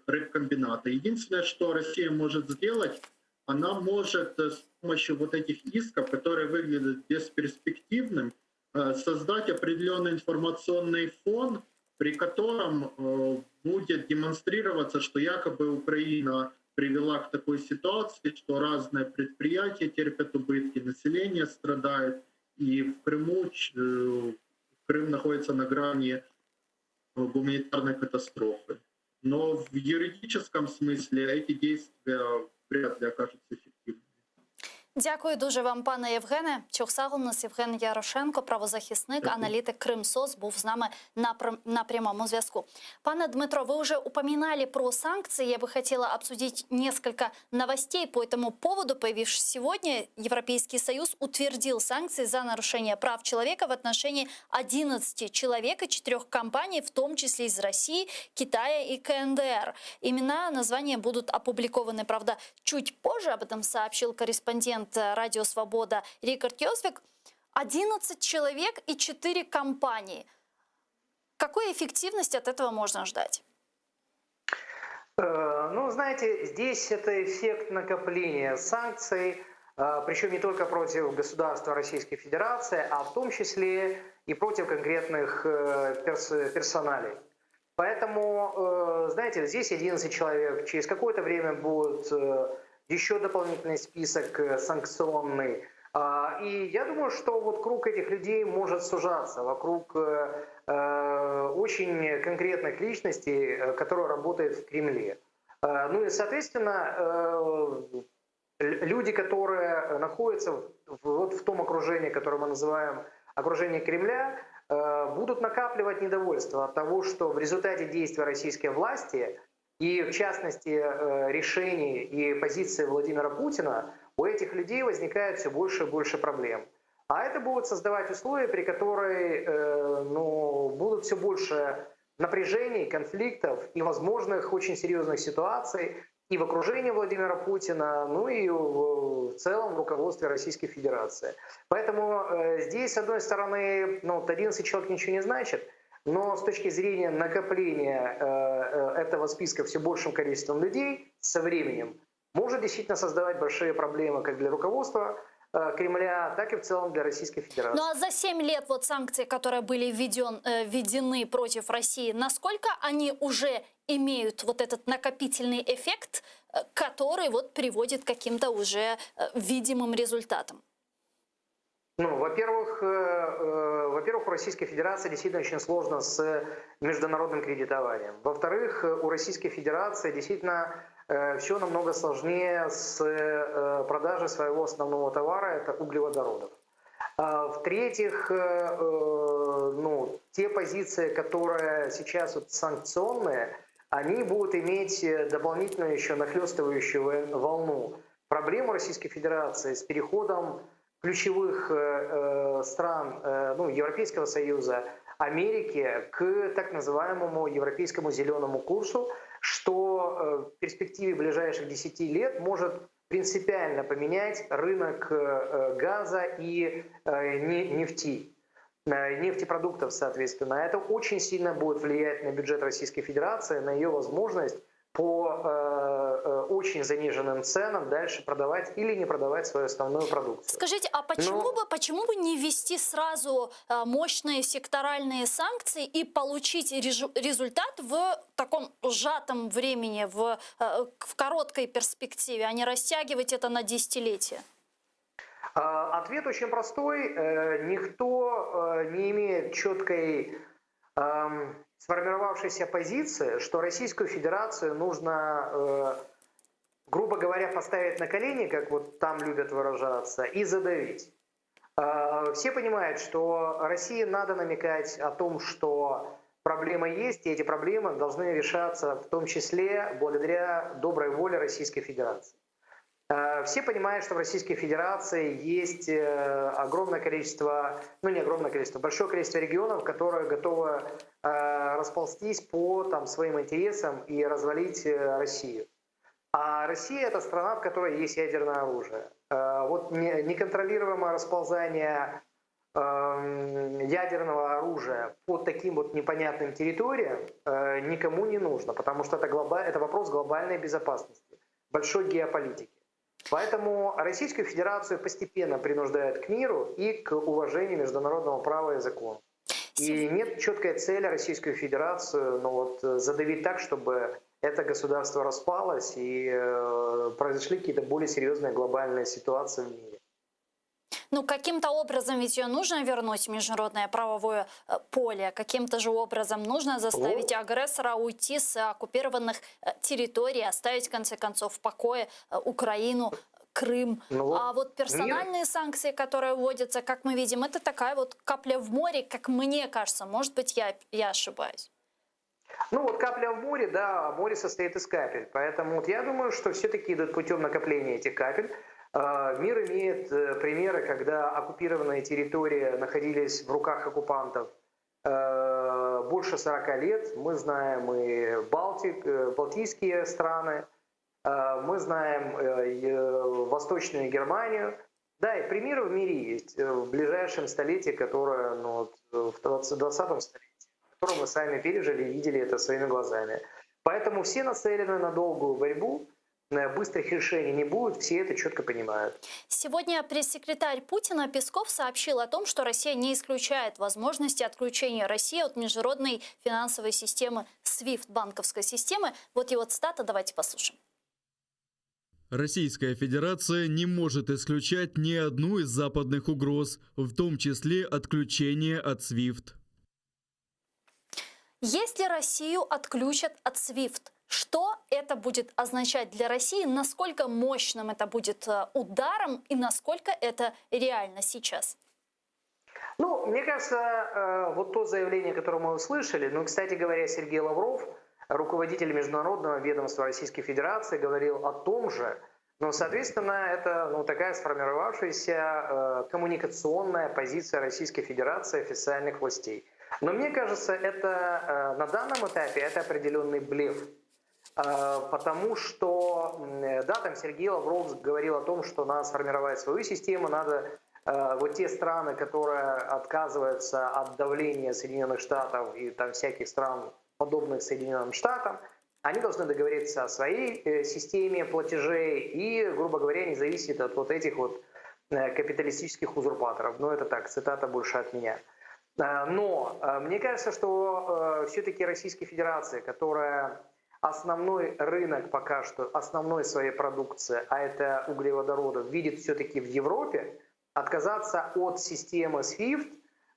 рыбкомбината. Единственное, что Россия может сделать, она может с помощью вот этих исков, которые выглядят бесперспективным, создать определенный информационный фон, при котором будет демонстрироваться, что якобы Украина привела к такой ситуации, что разные предприятия терпят убытки, население страдает, и в Крыму Крым находится на грани гуманитарной катастрофы. Но в юридическом смысле эти действия вряд ли окажутся эффективными. Дякую дуже вам, пане Євгене. Чохсагл у нас Євген Ярошенко, правозахисник, аналітик Кримсоц, був з нами на прямому зв'язку. Пане Дмитро, вы уже упоминали про санкции. Я бы хотела обсудить несколько новостей по этому поводу. Появившись сегодня, Европейский Союз утвердил санкции за нарушение прав человека в отношении 11 человек и 4 компаний, в том числе из России, Китая и КНДР. Имена, названия будут опубликованы, правда, чуть позже. Об этом сообщил корреспондент Радио Свобода Рикард Йосвик. 11 человек и 4 компании. Какой эффективности от этого можно ждать? Ну, знаете, здесь это эффект накопления санкций, причем не только против государства Российской Федерации, а в том числе и против конкретных персоналей. Поэтому, знаете, здесь 11 человек, через какое-то время будет еще дополнительный список санкционный. И я думаю, что вот круг этих людей может сужаться вокруг очень конкретных личностей, которые работают в Кремле. Ну и, соответственно, люди, которые находятся вот в том окружении, которое мы называем окружение Кремля, будут накапливать недовольство от того, что в результате действия российской власти и, в частности, решений и позиции Владимира Путина, у этих людей возникает все больше и больше проблем. А это будет создавать условия, при которой будут все больше напряжений, конфликтов и возможных очень серьезных ситуаций. и в окружении Владимира Путина, ну и в целом в руководстве Российской Федерации. Поэтому здесь, с одной стороны, ну, 11 человек ничего не значит, но с точки зрения накопления этого списка все большим количеством людей со временем может действительно создавать большие проблемы как для руководства Кремля, так и в целом для Российской Федерации. Ну а за 7 лет вот санкции, которые были введены против России, насколько они уже имеют вот этот накопительный эффект, который вот приводит к каким-то уже видимым результатам? Ну, во-первых, у Российской Федерации действительно очень сложно с международным кредитованием. Во-вторых, у Российской Федерации действительно все намного сложнее с продажей своего основного товара, это углеводородов. В-третьих, ну, те позиции, которые сейчас вот санкционные, они будут иметь дополнительную еще нахлестывающую волну. Проблему Российской Федерации с переходом ключевых стран, ну, Европейского Союза, Америки к так называемому европейскому зеленому курсу, что в перспективе ближайших 10 лет может принципиально поменять рынок газа и нефтепродуктов, соответственно. Это очень сильно будет влиять на бюджет Российской Федерации, на ее возможность по очень заниженным ценам дальше продавать или не продавать свою основную продукцию. Скажите, а почему бы не ввести сразу мощные секторальные санкции и получить результат в таком сжатом времени, в короткой перспективе, а не растягивать это на десятилетия? Ответ очень простой. Никто не имеет четкой сформировавшейся позиции, что Российскую Федерацию нужно, грубо говоря, поставить на колени, как вот там любят выражаться, и задавить. Все понимают, что России надо намекать о том, что проблема есть, и эти проблемы должны решаться в том числе благодаря доброй воле Российской Федерации. Все понимают, что в Российской Федерации есть огромное количество, ну не огромное количество, большое количество регионов, которые готовы расползтись по там, своим интересам и развалить Россию. А Россия – это страна, в которой есть ядерное оружие. Вот неконтролируемое расползание ядерного оружия по таким вот непонятным территориям никому не нужно, потому что это вопрос глобальной безопасности, большой геополитики. Поэтому Российскую Федерацию постепенно принуждают к миру и к уважению международного права и закона. И нет четкой цели Российскую Федерацию задавить так, чтобы это государство распалось и произошли какие-то более серьезные глобальные ситуации в мире. Ну, каким-то образом ведь ее нужно вернуть в международное правовое поле, каким-то же образом нужно заставить агрессора уйти с оккупированных территорий, оставить, в конце концов, в покое Украину, Крым. А вот персональные санкции, которые вводятся, как мы видим, это такая вот капля в море, как мне кажется. Может быть, я ошибаюсь. Ну вот капля в море, да, море состоит из капель. Поэтому вот я думаю, что все-таки идут путем накопления этих капель. Мир имеет примеры, когда оккупированные территории находились в руках оккупантов больше 40 лет. Мы знаем и Балтийские страны, мы знаем Восточную Германию. Да, и примеры в мире есть в ближайшем столетии, которое в 20-м столетии, которое мы сами пережили и видели это своими глазами. Поэтому все нацелены на долгую борьбу. Быстрых решений не будет, все это четко понимают. Сегодня пресс-секретарь Путина Песков сообщил о том, что Россия не исключает возможности отключения России от международной финансовой системы SWIFT, банковской системы. Вот его цитата, давайте послушаем. Российская Федерация не может исключать ни одну из западных угроз, в том числе отключение от SWIFT. Если Россию отключат от SWIFT, что это будет означать для России, насколько мощным это будет ударом и насколько это реально сейчас? Ну, мне кажется, вот то заявление, которое мы услышали, кстати говоря, Сергей Лавров, руководитель международного ведомства Российской Федерации, говорил о том же, но, соответственно, это такая сформировавшаяся коммуникационная позиция Российской Федерации официальных властей. Но мне кажется, это на данном этапе это определенный блеф. потому что, да, там Сергей Лавров говорил о том, что надо сформировать свою систему, надо вот те страны, которые отказываются от давления Соединенных Штатов и там всяких стран, подобных Соединенным Штатам, они должны договориться о своей системе платежей и, грубо говоря, не зависит от вот этих вот капиталистических узурпаторов. Ну, это так, цитата больше от меня. Но мне кажется, что все-таки Российская Федерация, которая основной рынок пока что, основной своей продукции, а это углеводородов, видит все-таки в Европе, отказаться от системы SWIFT,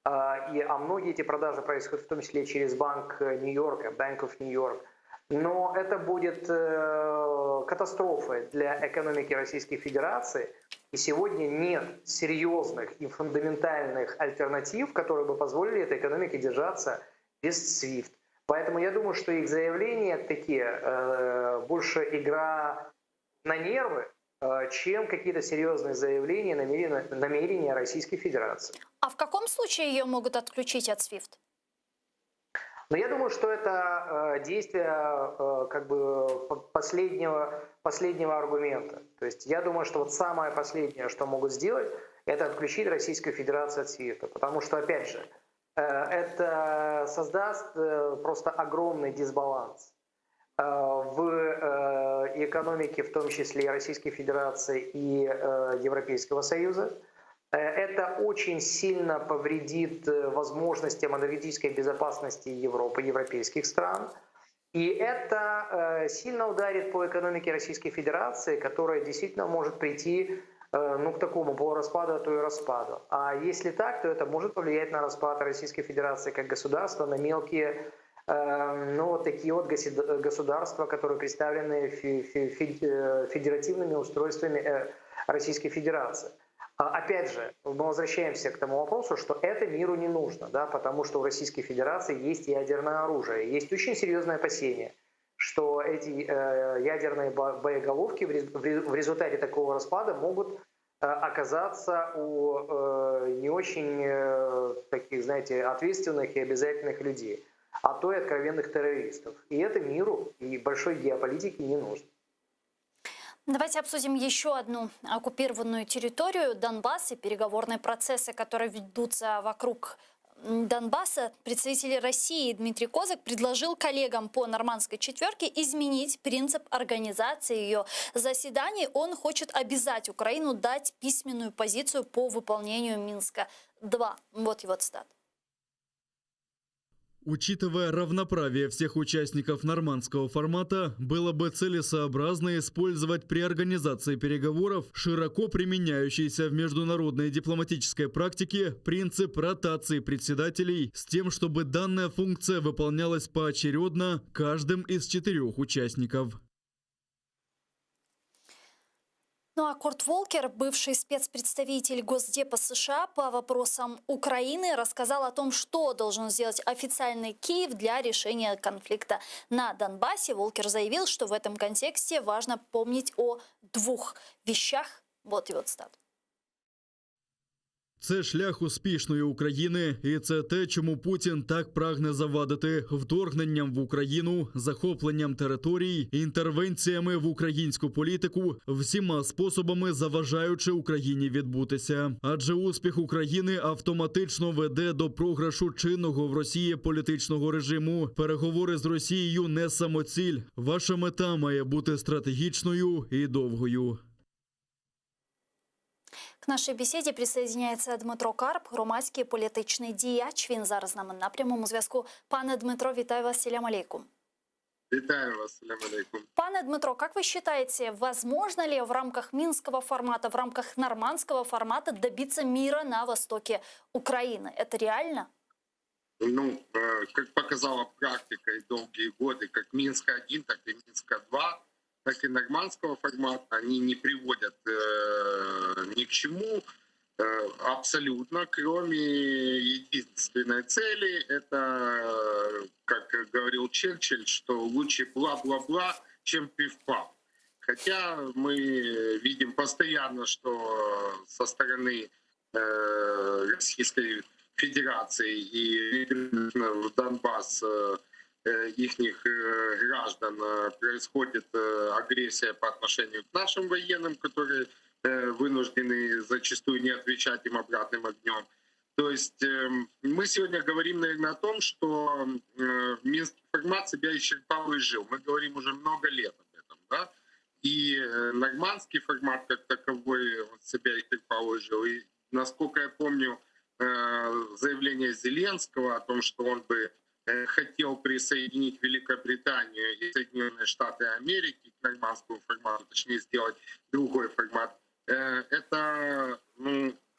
а многие эти продажи происходят в том числе через Банк Нью-Йорка, Bank of New York, но это будет катастрофой для экономики Российской Федерации. И сегодня нет серьезных и фундаментальных альтернатив, которые бы позволили этой экономике держаться без SWIFT. Поэтому я думаю, что их заявления такие больше игра на нервы, чем какие-то серьезные заявления, намерения Российской Федерации. А в каком случае ее могут отключить от SWIFT? Но я думаю, что это действие как бы последнего аргумента. То есть я думаю, что вот самое последнее, что могут сделать, это отключить Российскую Федерацию от SWIFT. Потому что, опять же, это создаст просто огромный дисбаланс в экономике, в том числе и Российской Федерации и Европейского Союза. Это очень сильно повредит возможностям энергетической безопасности Европы, европейских стран. И это сильно ударит по экономике Российской Федерации, которая действительно может прийти к такому полураспаду, а то и распаду. А если так, то это может повлиять на распад Российской Федерации как государства, на мелкие, вот такие вот государства, которые представлены федеративными устройствами Российской Федерации. Опять же, мы возвращаемся к тому вопросу, что это миру не нужно, да, потому что у Российской Федерации есть ядерное оружие. Есть очень серьезное опасение, что эти ядерные боеголовки в результате такого распада могут оказаться у не очень таких, знаете, ответственных и обязательных людей, а то и откровенных террористов. И это миру и большой геополитике не нужно. Давайте обсудим еще одну оккупированную территорию – Донбасс и переговорные процессы, которые ведутся вокруг Донбасса. Представитель России Дмитрий Козак предложил коллегам по Нормандской четверке изменить принцип организации ее заседаний. Он хочет обязать Украину дать письменную позицию по выполнению Минска-2. Вот его цитата. Учитывая равноправие всех участников нормандского формата, было бы целесообразно использовать при организации переговоров широко применяющийся в международной дипломатической практике принцип ротации председателей с тем, чтобы данная функция выполнялась поочередно каждым из 4 участников. Ну а Курт Волкер, бывший спецпредставитель Госдепа США по вопросам Украины, рассказал о том, что должен сделать официальный Киев для решения конфликта на Донбассе. Волкер заявил, что в этом контексте важно помнить о 2 вещах. Вот его цитата. Це шлях успішної України, і це те, чому Путін так прагне завадити вторгненням в Україну, захопленням територій, інтервенціями в українську політику, всіма способами заважаючи Україні відбутися. Адже успіх України автоматично веде до програшу чинного в Росії політичного режиму. Переговори з Росією не самоціль. Ваша мета має бути стратегічною і довгою. К нашій бесіді присоединяється Дмитро Карп, громадський політичний діяч. Він зараз з нами на прямому зв'язку. Пане Дмитро, вітаю вас, салям алейкум. Витаю вас, салям алейкум. Пане Дмитро, как вы считаете, возможно ли в рамках Минского формата, в рамках нормандского формата добиться мира на востоке Украины? Это реально? Ну, как показала практика и долгие годы, как Минска-1, так и Минска-2, так и нормандского формата, они не приводят ни к чему абсолютно, кроме единственной цели. Это, как говорил Черчилль, что лучше бла-бла-бла, чем пиф-паф. Хотя мы видим постоянно, что со стороны Российской Федерации и в Донбасс ихних граждан происходит агрессия по отношению к нашим военным, которые вынуждены зачастую не отвечать им обратным огнем. То есть мы сегодня говорим, наверное, о том, что Минский формат себя исчерпал и жил. Мы говорим уже много лет об этом, да? И нормандский формат как таковой он себя исчерпал и жил. И, насколько я помню, заявление Зеленского о том, что он бы хотел присоединить Великобританию и Соединенные Штаты Америки к нормандскому формату, точнее сделать другой формат, это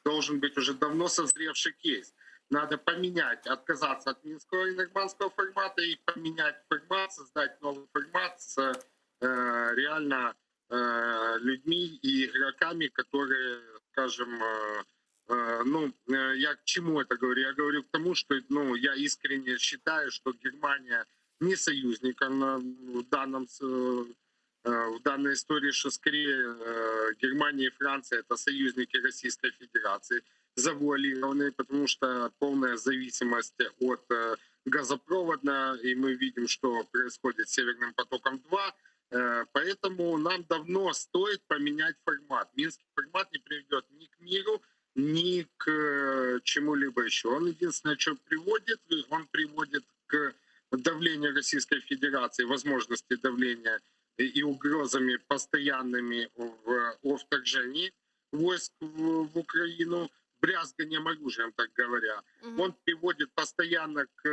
должен быть уже давно созревший кейс. Надо поменять, отказаться от минского и нормандского формата и поменять формат, создать новый формат с реально людьми и игроками, которые, скажем, я к чему это говорю? Я говорю к тому, что я искренне считаю, что Германия не союзник в данной истории, что скорее Германия и Франция — это союзники Российской Федерации, завуалированные, потому что полная зависимость от газопровода, и мы видим, что происходит с Северным потоком-2, поэтому нам давно стоит поменять формат. Минский формат не приведет ни к миру, ни к чему-либо еще. Он единственное, что приводит, он приводит к давлению Российской Федерации, возможности давления и угрозами постоянными о вторжении войск в Украину, брязганием оружием, так говоря. Он приводит постоянно к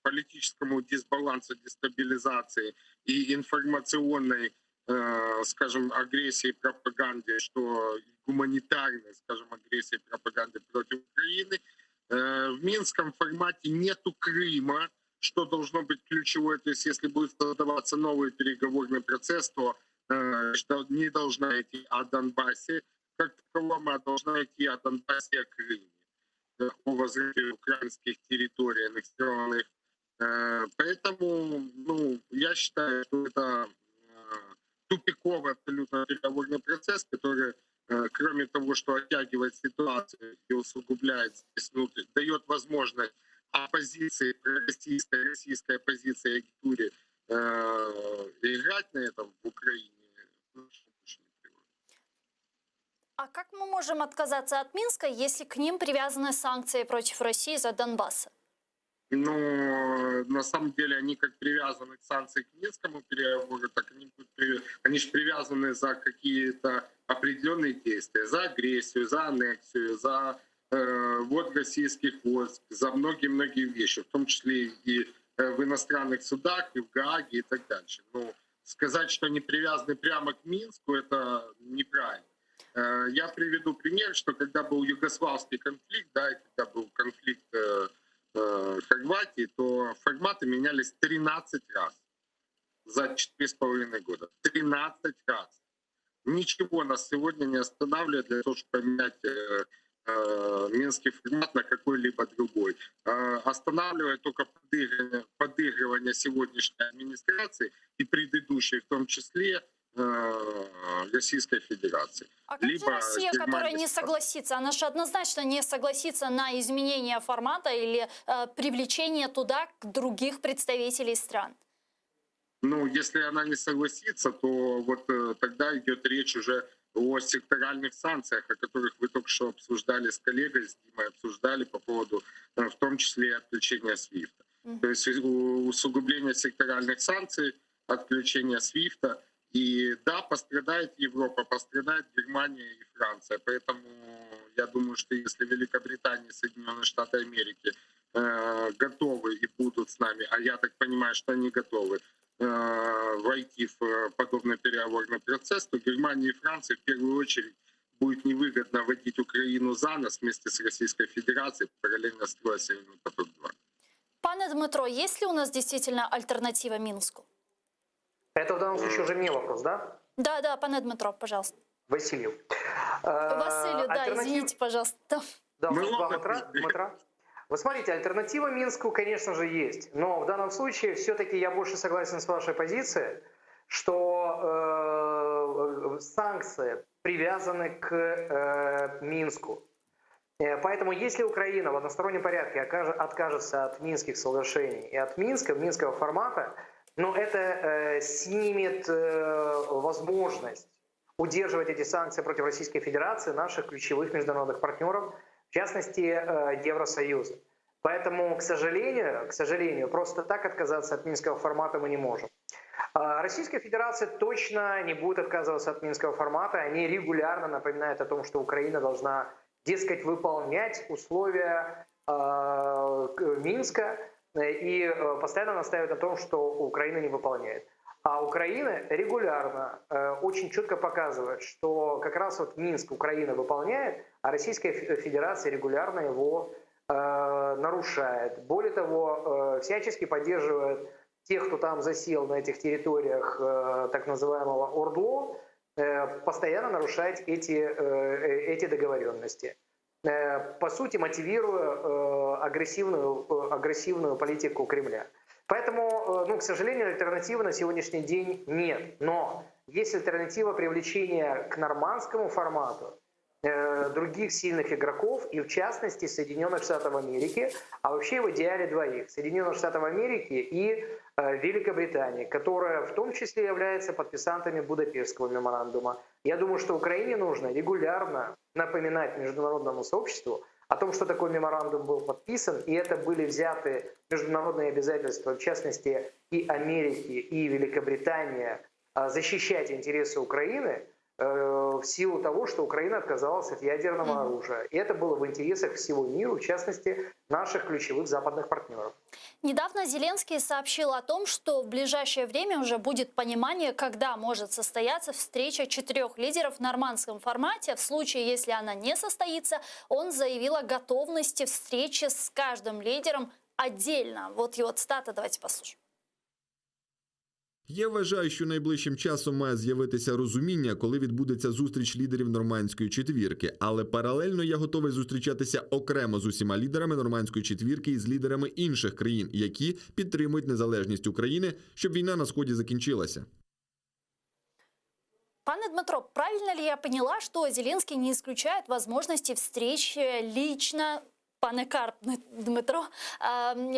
политическому дисбалансу, дестабилизации и информационной, скажем, агрессии, пропаганде, что гуманитарной, скажем, агрессии, пропаганды против Украины. В минском формате нету Крыма, что должно быть ключевое. То есть если будет создаваться новый переговорный процесс, то не должна идти о Донбассе как таковом, а должна идти о Донбассе и о Крыме, о возврате украинских территорий аннексированных. Поэтому я считаю, что это тупиковый абсолютно переговорный процесс, который, кроме того, что оттягивает ситуацию и усугубляет, дает возможность оппозиции, российской оппозиции агентуре играть на этом в Украине. А как мы можем отказаться от Минска, если к ним привязаны санкции против России за Донбасса? На самом деле они как привязаны к санкциям к Минскому переговору, так они же привязаны за какие-то определенные действия, за агрессию, за аннексию, за ввод российских войск, за многие-многие вещи, в том числе и в иностранных судах, и в Гааге и так дальше. Сказать, что они привязаны прямо к Минску, это неправильно. Я приведу пример, что когда был югославский конфликт, да, и когда был конфликт Хорватии, то форматы менялись 13 раз за 4,5 года. 13 раз. Ничего нас сегодня не останавливает для того, чтобы поменять минский формат на какой-либо другой. Останавливает только подыгрывание сегодняшней администрации и предыдущей, в том числе Российской Федерации. А как же Россия, которая не согласится? Она же однозначно не согласится на изменение формата или привлечение туда других представителей стран. Если она не согласится, то вот тогда идет речь уже о секторальных санкциях, о которых вы только что обсуждали с коллегой, с Димой, обсуждали по поводу, в том числе, отключения SWIFT. То есть усугубление секторальных санкций, отключение SWIFT. И да, пострадает Европа, пострадает Германия и Франция. Поэтому я думаю, что если Великобритания и Соединенные Штаты Америки готовы и будут с нами, а я так понимаю, что они готовы войти в подобный переговорный процесс, то Германии и Франции в первую очередь будет невыгодно водить Украину за нос вместе с Российской Федерацией, параллельно строя Северный поток-2. Пане Дмитро, есть ли у нас действительно альтернатива Минску? Это в данном случае уже мне вопрос, да? Да, пане Дмитро, пожалуйста. Василий. Василий, да, извините, пожалуйста. Да, у нас два метра. Вы смотрите, альтернатива Минску, конечно же, есть. Но в данном случае все-таки я больше согласен с вашей позицией, что санкции привязаны к Минску. Поэтому если Украина в одностороннем порядке откажется от Минских соглашений и от Минского формата, но это снимет возможность удерживать эти санкции против Российской Федерации, наших ключевых международных партнеров, в частности Евросоюза. Поэтому, к сожалению, просто так отказаться от Минского формата мы не можем. Российская Федерация точно не будет отказываться от Минского формата. Они регулярно напоминают о том, что Украина должна, дескать, выполнять условия Минска и постоянно настаивают на том, что Украина не выполняет. А Украина регулярно, очень четко показывает, что как раз вот Минск Украина выполняет, а Российская Федерация регулярно его нарушает. Более того, всячески поддерживает тех, кто там засел на этих территориях так называемого ОРДЛО, постоянно нарушать эти договоренности. По сути, мотивируя агрессивную политику Кремля. Поэтому, к сожалению, альтернативы на сегодняшний день нет. Но есть альтернатива привлечения к нормандскому формату других сильных игроков, и в частности Соединенных Штатов Америки, а вообще в идеале двоих. Соединенных Штатов Америки и Великобритании, которая в том числе является подписантами Будапештского меморандума. Я думаю, что Украине нужно регулярно напоминать международному сообществу о том, что такой меморандум был подписан, и это были взяты международные обязательства, в частности и Америки, и Великобритания, защищать интересы Украины в силу того, что Украина отказалась от ядерного оружия. И это было в интересах всего мира, в частности, наших ключевых западных партнеров. Недавно Зеленский сообщил о том, что в ближайшее время уже будет понимание, когда может состояться встреча 4 лидеров в нормандском формате. В случае, если она не состоится, он заявил о готовности встречи с каждым лидером отдельно. Вот его цитата, давайте послушаем. Я вважаю, що найближчим часом має з'явитися розуміння, коли відбудеться зустріч лідерів Нормандської четвірки. Але паралельно я готовий зустрічатися окремо з усіма лідерами Нормандської четвірки і з лідерами інших країн, які підтримують незалежність України, щоб війна на Сході закінчилася. Пане Дмитро, правильно ли я поняла, что Зеленский не исключает возможности встреч лично, пане Карп Дмитро,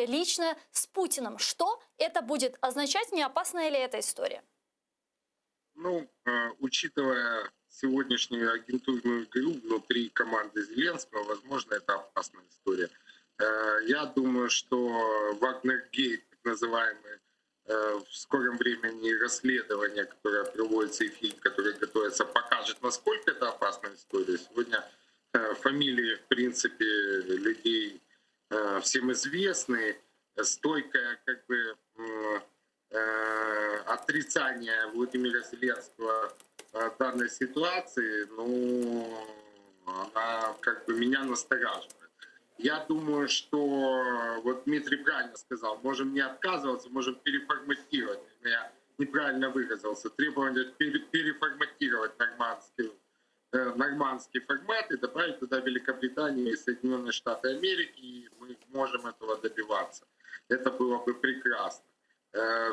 лично с Путиным? Что это будет означать, не опасная ли эта история? Учитывая сегодняшнюю агентурную игру внутри команды Зеленского, возможно, это опасная история. Я думаю, что Вагнергейт, так называемый, в скором времени расследование, которое проводится, и фильм, который готовится, покажет, насколько это опасная история. Сегодня фамилии, в принципе, людей всем известны. Стойкое отрицание Владимира Зеленского данной ситуации, она меня настораживает. Я думаю, что вот Дмитрий правильно сказал, можем не отказываться, можем переформатировать. Я неправильно выразился. Требование переформатировать нормандский формат и добавить туда Великобританию и Соединенные Штаты Америки, и мы можем этого добиваться. Это было бы прекрасно.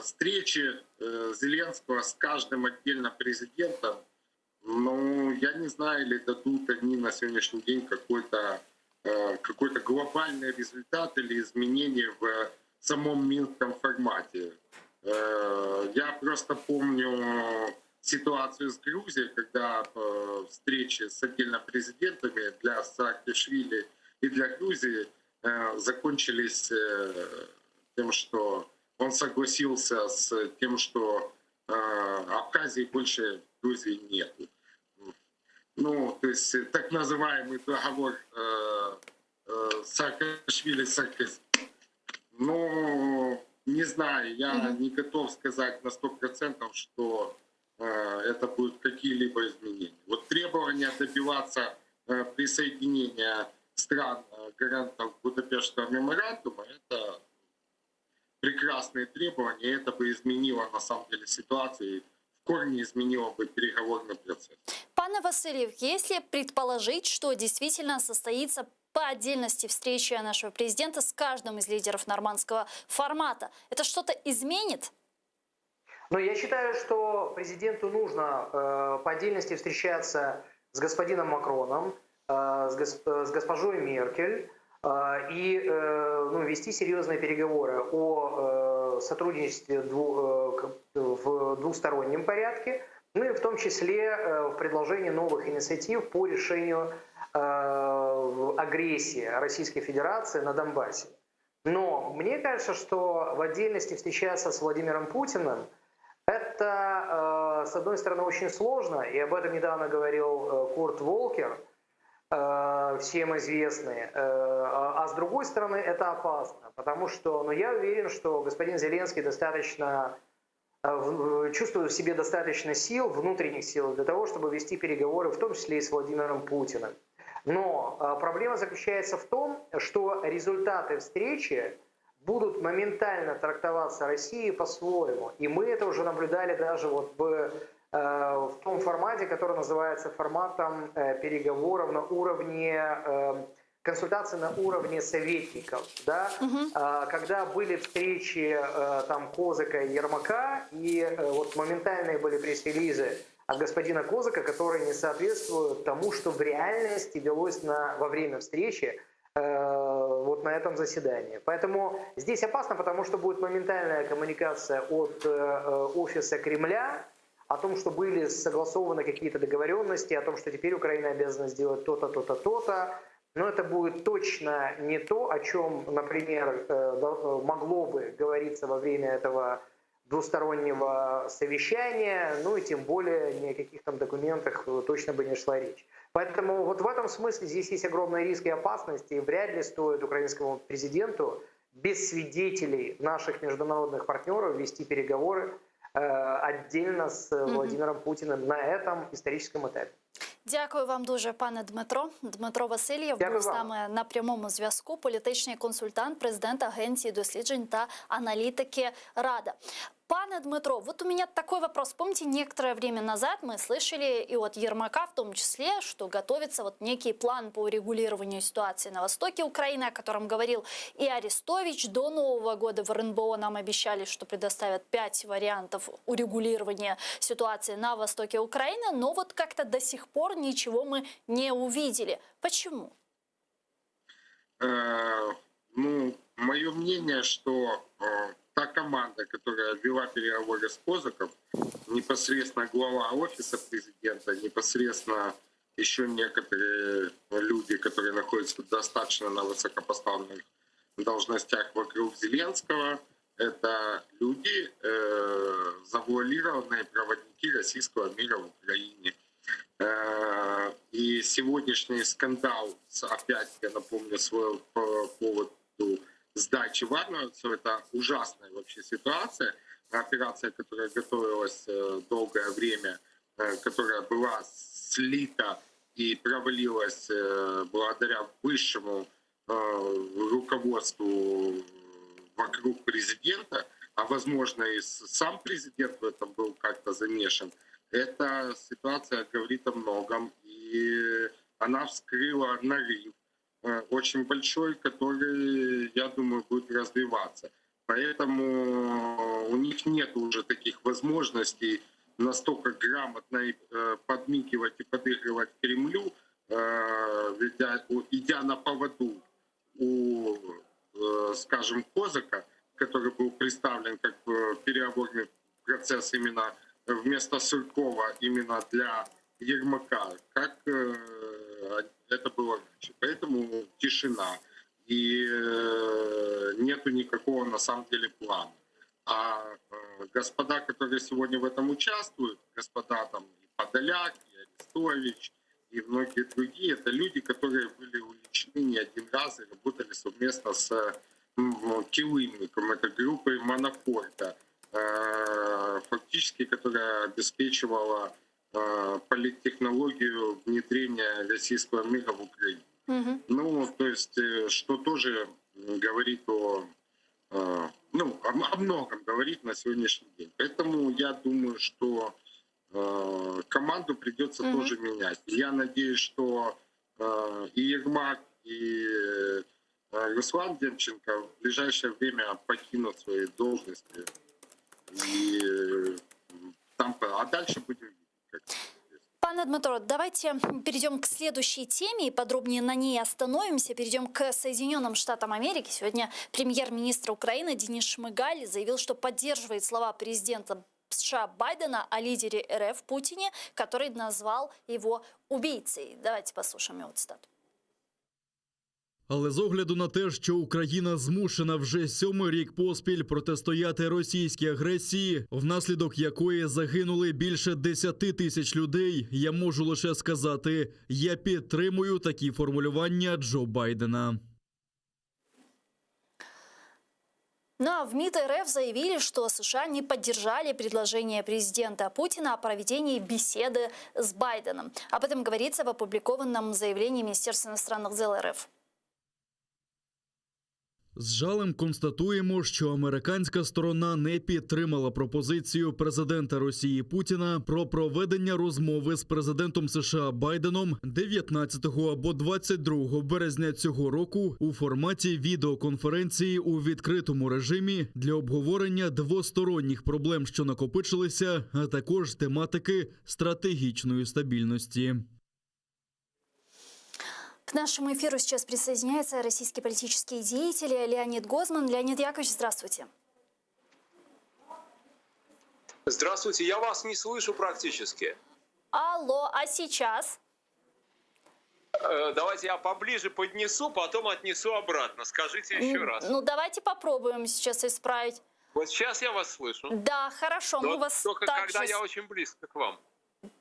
Встречи Зеленского с каждым отдельно президентом, я не знаю, или дадут они на сегодняшний день какой-то глобальный результат или изменение в самом Минском формате. Я просто помню ситуацию с Грузией, когда встречи с отдельно президентами для Саакашвили и для Грузии закончились тем, что он согласился с тем, что Абхазии больше в Грузии нет. То есть так называемый договор Саакашвили-Саркози. Не знаю, я не готов сказать на 100%, что это будут какие-либо изменения. Вот требование добиваться присоединения стран гарантов Будапештского меморандума — это прекрасные требования, и это бы изменило на самом деле ситуацию, в корне изменило бы переговорный процесс. Пане Васильев, если предположить, что действительно состоится по отдельности встреча нашего президента с каждым из лидеров нормандского формата, это что-то изменит? Я считаю, что президенту нужно по отдельности встречаться с господином Макроном, с госпожой Меркель и вести серьезные переговоры о сотрудничестве в двустороннем порядке, ну и в том числе в предложении новых инициатив по решению агрессии Российской Федерации на Донбассе. Но мне кажется, что в отдельности встречаться с Владимиром Путиным это, с одной стороны, очень сложно, и об этом недавно говорил Курт Волкер, всем известный, а с другой стороны, это опасно, потому что я уверен, что господин Зеленский чувствует в себе достаточно сил, внутренних сил для того, чтобы вести переговоры, в том числе и с Владимиром Путиным. Но проблема заключается в том, что результаты встречи будут моментально трактоваться Россией по-своему. И мы это уже наблюдали даже в том формате, который называется форматом переговоров на уровне консультаций на уровне советников, да? Когда были встречи Козыка и Ермака, и моментальные были пресс-релизы от господина Козыка, которые не соответствуют тому, что в реальности велось во время встречи на этом заседании. Поэтому здесь опасно, потому что будет моментальная коммуникация от офиса Кремля о том, что были согласованы какие-то договоренности, о том, что теперь Украина обязана сделать то-то, то-то, то-то. Но это будет точно не то, о чем, например, могло бы говориться во время этого двустороннего совещания, ну и тем более ни о каких там документах точно бы не шла речь. Поэтому в этом смысле здесь есть огромный риск и опасность, и вряд ли стоит украинскому президенту без свидетелей наших международных партнеров вести переговоры отдельно з Владимиром Путіним на этом історичному етапі. Дякую вам дуже, пане Дмитро. Дмитро Васильєв був з нами на прямому зв'язку, політичний консультант, президент Агенції досліджень та аналітики «Рада». Пане Дмитро, вот у меня такой вопрос. Помните, некоторое время назад мы слышали, и от Ермака в том числе, что готовится некий план по урегулированию ситуации на востоке Украины, о котором говорил и Арестович. До Нового года в РНБО нам обещали, что предоставят 5 вариантов урегулирования ситуации на востоке Украины, но как-то до сих пор ничего мы не увидели. Почему? Мое мнение, что та команда, которая вела переговоры с Козыком, непосредственно глава офиса президента, непосредственно еще некоторые люди, которые находятся достаточно на высокопоставленных должностях вокруг Зеленского, это люди, завуалированные проводники российского мира в Украине. И сегодняшний скандал, опять я напомню свой по поводу сдачи вагнеровцев, это ужасная вообще ситуация. Операция, которая готовилась долгое время, которая была слита и провалилась благодаря высшему руководству вокруг президента, а возможно и сам президент в этом был как-то замешан. Эта ситуация говорит о многом, и она вскрыла нарыв очень большой, который, я думаю, будет развиваться. Поэтому у них нет уже таких возможностей настолько грамотно подмигивать и подыгрывать Кремлю, идя на поводу у, скажем, Козыка, который был представлен как переговорный процесс именно вместо Суркова, именно для Ермака, как это было раньше. Поэтому тишина. И нету никакого на самом деле плана. А господа, которые сегодня в этом участвуют, господа там и Подоляк, и Арестович, и многие другие, это люди, которые были уличены не один раз и работали совместно с Килымником, это группой Манафорта, фактически, которая обеспечивала политтехнологию внедрения российского мира в Украине. То есть, что тоже говорит о многом говорит на сегодняшний день. Поэтому я думаю, что команду придется тоже менять. Я надеюсь, что и Ермак, и Руслан Демченко в ближайшее время покинут свои должности. А дальше будем видеть. Пане Дмитро, давайте перейдем к следующей теме и подробнее на ней остановимся. Перейдем к Соединенным Штатам Америки. Сегодня премьер-министр Украины Денис Шмыгаль заявил, что поддерживает слова президента США Байдена о лидере РФ Путине, который назвал его убийцей. Давайте послушаем его цитату. Але з огляду на те, що Україна змушена вже 7-й рік поспіль протистояти російській агресії, внаслідок якої загинули більше 10 тисяч людей, я можу лише сказати, я підтримую такі формулювання Джо Байдена. Ну а в МИД РФ заявили, что США не поддержали предложение президента Путина о проведении беседы с Байденом. Об этом говорится в опубликованном заявлении Министерства иностранных дел РФ. З жалем констатуємо, що американська сторона не підтримала пропозицію президента Росії Путіна про проведення розмови з президентом США Байденом 19 або 22 березня цього року у форматі відеоконференції у відкритому режимі для обговорення двосторонніх проблем, що накопичилися, а також тематики стратегічної стабільності. К нашему эфиру сейчас присоединяется российский политический деятель Леонид Гозман. Леонид Яковлевич, здравствуйте. Здравствуйте, я вас не слышу практически. Алло, а сейчас? Давайте я поближе поднесу, потом отнесу обратно. Скажите еще раз. Ну, давайте попробуем сейчас исправить. Вот сейчас я вас слышу. Да, хорошо, Но мы вас только также... когда я очень близко к вам.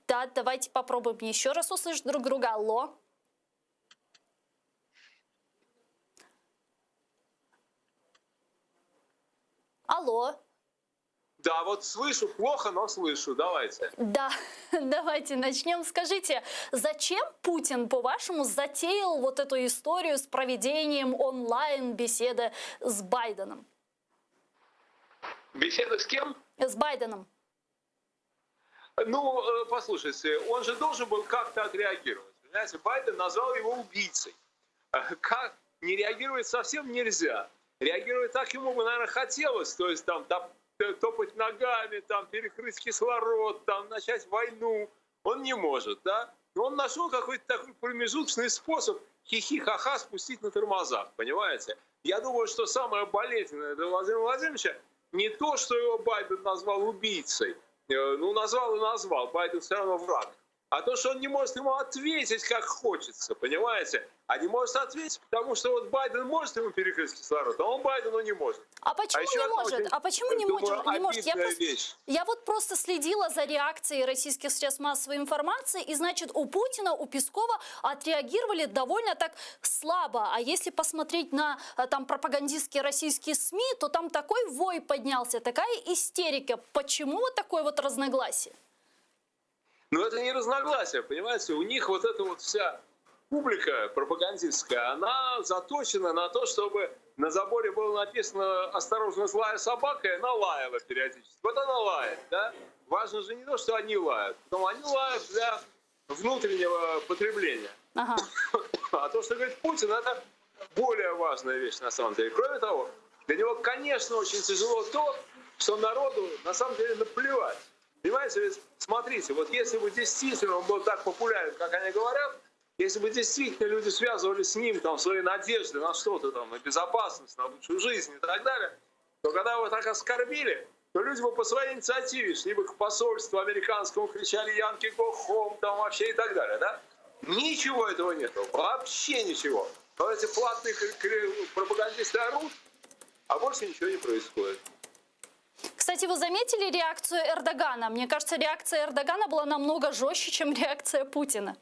Да, давайте попробуем еще раз услышать друг друга. Алло. Алло. Да, вот слышу плохо, но слышу. Давайте. Да, давайте начнем. Скажите, зачем Путин, по-вашему, затеял вот эту историю с проведением онлайн-беседы с Байденом? Беседа с кем? С Байденом. Ну, послушайте, он же должен был как-то отреагировать. Понимаете, Байден назвал его убийцей. Как не реагировать совсем нельзя. Реагировать так ему бы, наверное, хотелось. То есть там топать ногами, там перекрыть кислород, там начать войну. Он не может, да? Но он нашел какой-то такой промежуточный способ хихи-ха-ха спустить на тормозах, понимаете? Я думаю, что самое болезненное для Владимира Владимировича не то, что его Байден назвал убийцей. Ну, назвал и назвал. Байден все равно враг. А то, что он не может ему ответить, как хочется, понимаете? А не может ответить, потому что вот Байден может ему перекрыть кислород, а он Байдену не может. А почему не может? А почему не может? Я вот просто следила за реакцией российских средств массовой информации, и, значит, у Путина, у Пескова отреагировали довольно так слабо. А если посмотреть на там пропагандистские российские СМИ, то там такой вой поднялся, такая истерика. Почему вот такое вот разногласие? Ну, это не разногласие, понимаете? У них вот эта вот вся публика пропагандистская, она заточена на то, чтобы на заборе было написано «Осторожно, злая собака», и она лаяла периодически. Вот она лает, да? Важно же не то, что они лают. Потом они лают для внутреннего потребления. Ага. А то, что говорит Путин, это более важная вещь на самом деле. Кроме того, для него, конечно, очень тяжело то, что народу на самом деле наплевать. Понимаете, ведь смотрите, вот если бы действительно он был так популярен, как они говорят, если бы действительно люди связывали с ним там свои надежды на что-то там, на безопасность, на лучшую жизнь и так далее, то когда его так оскорбили, то люди бы по своей инициативе шли бы к посольству американскому, кричали «Янки, go home», там вообще и так далее, да? Ничего этого нету, вообще ничего. Но эти платные пропагандисты орут, а больше ничего не происходит. Кстати, вы заметили реакцию Эрдогана? Мне кажется, реакция Эрдогана была намного жестче, чем реакция Путина.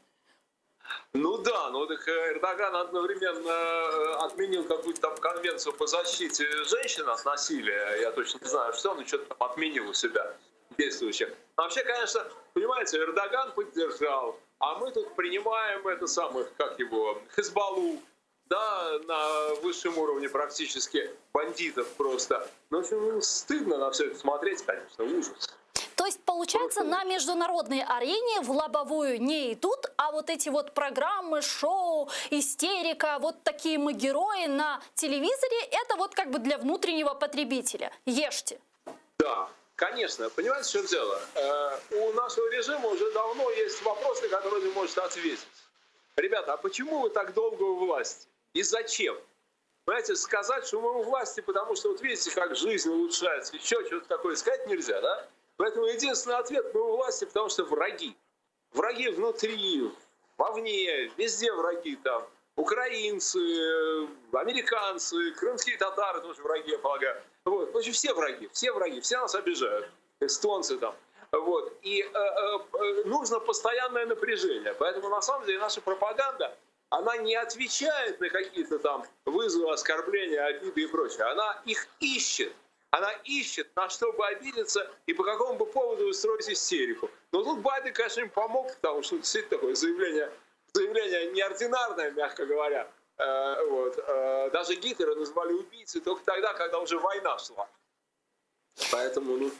Ну да, но так Эрдоган одновременно отменил какую-то там конвенцию по защите женщин от насилия. Я точно не знаю, что, но что-то там отменил у себя действующих. Вообще, конечно, понимаете, Эрдоган поддержал, а мы тут принимаем это самое, как его, Хизбаллу, да, на высшем уровне практически бандитов просто. Ну, в общем, стыдно на все это смотреть, конечно, ужас. То есть, получается, на международной арене в лобовую не идут, а вот эти вот программы, шоу, истерика, вот такие мы герои на телевизоре, это вот как бы для внутреннего потребителя. Ешьте. Да, Конечно, понимаете, в чем дело? У нашего режима уже давно есть вопросы, на которые он не может ответить. Ребята, а почему вы так долго у власти? И зачем? Понимаете, сказать, что мы у власти, потому что вот видите, как жизнь улучшается, еще что-то такое сказать нельзя, да? Поэтому единственный ответ: мы у власти, потому что враги. Враги внутри, вовне, везде враги там. Украинцы, американцы, крымские татары тоже враги, я полагаю. Вот. В общем, все враги, все нас обижают. Эстонцы там. Вот. И нужно постоянное напряжение. Поэтому, на самом деле, наша пропаганда, она не отвечает на какие-то там вызовы, оскорбления, обиды и прочее. Она их ищет. Она ищет, на что бы обидеться и по какому бы поводу устроить истерику. Но тут Байден, конечно, им помог, потому что действительно такое заявление неординарное, мягко говоря. Даже Гитлера назвали убийцей только тогда, когда уже война шла. Поэтому,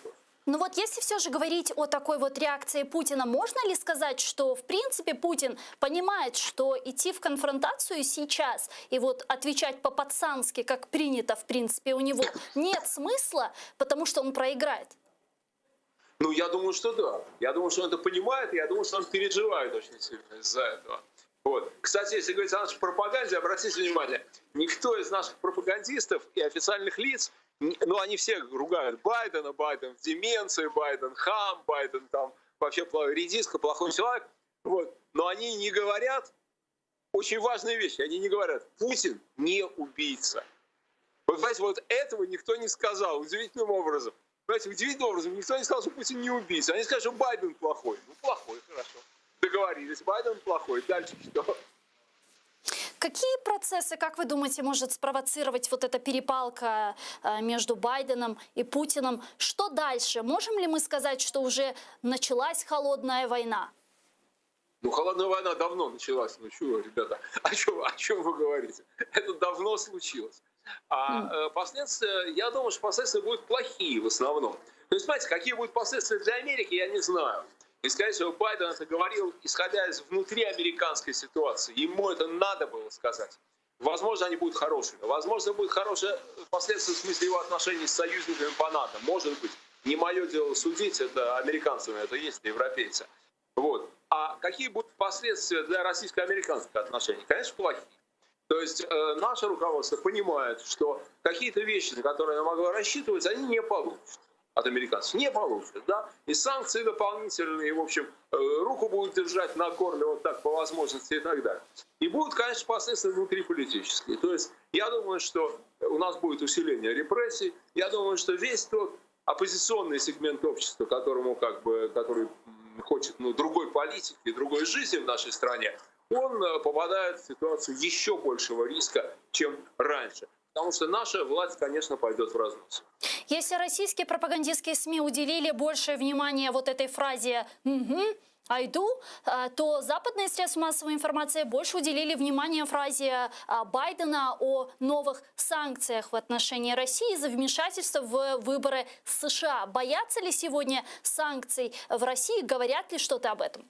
Ну вот если все же говорить о такой вот реакции Путина, можно ли сказать, что в принципе Путин понимает, что идти в конфронтацию сейчас и вот отвечать по-пацански, как принято в принципе у него, нет смысла, потому что он проиграет? Ну, я думаю, что да. Я думаю, что он это понимает, и я думаю, что он переживает очень сильно из-за этого. Вот. Кстати, если говорить о нашей пропаганде, обратите внимание, никто из наших пропагандистов и официальных лиц, ну, они все ругают Байдена, Байден в деменции, Байден хам, Байден там вообще редиска, плохой человек. Вот. Но они не говорят очень важные вещи. Они не говорят: Путин не убийца. Вы понимаете, вот этого никто не сказал удивительным образом. Понимаете, удивительным образом никто не сказал, что Путин не убийца. Они сказали, что Байден плохой. Ну, плохой, хорошо. Договорились, Байден плохой. Дальше что? Какие процессы, как вы думаете, может спровоцировать вот эта перепалка между Байденом и Путиным? Что дальше? Можем ли мы сказать, что уже началась холодная война? Ну, холодная война давно началась. Ну, чего, ребята? О чем вы говорите? Это давно случилось. А последствия, я думаю, что последствия будут плохие в основном. То есть, знаете, какие будут последствия для Америки, я не знаю. И, скорее всего, Байден это говорил, исходя из внутриамериканской ситуации. Ему это надо было сказать. Возможно, они будут хорошими. Возможно, будет хорошее последствие в смысле его отношений с союзниками по НАТО. Может быть. Не мое дело судить, это американцами, это есть европейцы. Вот. А какие будут последствия для российско-американских отношений? Конечно, плохие. То есть наше руководство понимает, что какие-то вещи, на которые оно могло рассчитывать, они не получат от американцев. Не получат, да? И санкции дополнительные, в общем, руку будут держать на горле вот так по возможности и так далее. И будут, конечно, последствия внутриполитические. То есть я думаю, что у нас будет усиление репрессий. Я думаю, что весь тот оппозиционный сегмент общества, который хочет другой политики и другой жизни в нашей стране, он попадает в ситуацию еще большего риска, чем раньше. Потому что наша власть, конечно, пойдет в разнос. Если российские пропагандистские СМИ уделили большее внимание вот этой фразе «Айду», то западные средства массовой информации больше уделили внимание фразе Байдена о новых санкциях в отношении России за вмешательство в выборы США. Боятся ли сегодня санкций в России? Говорят ли что-то об этом?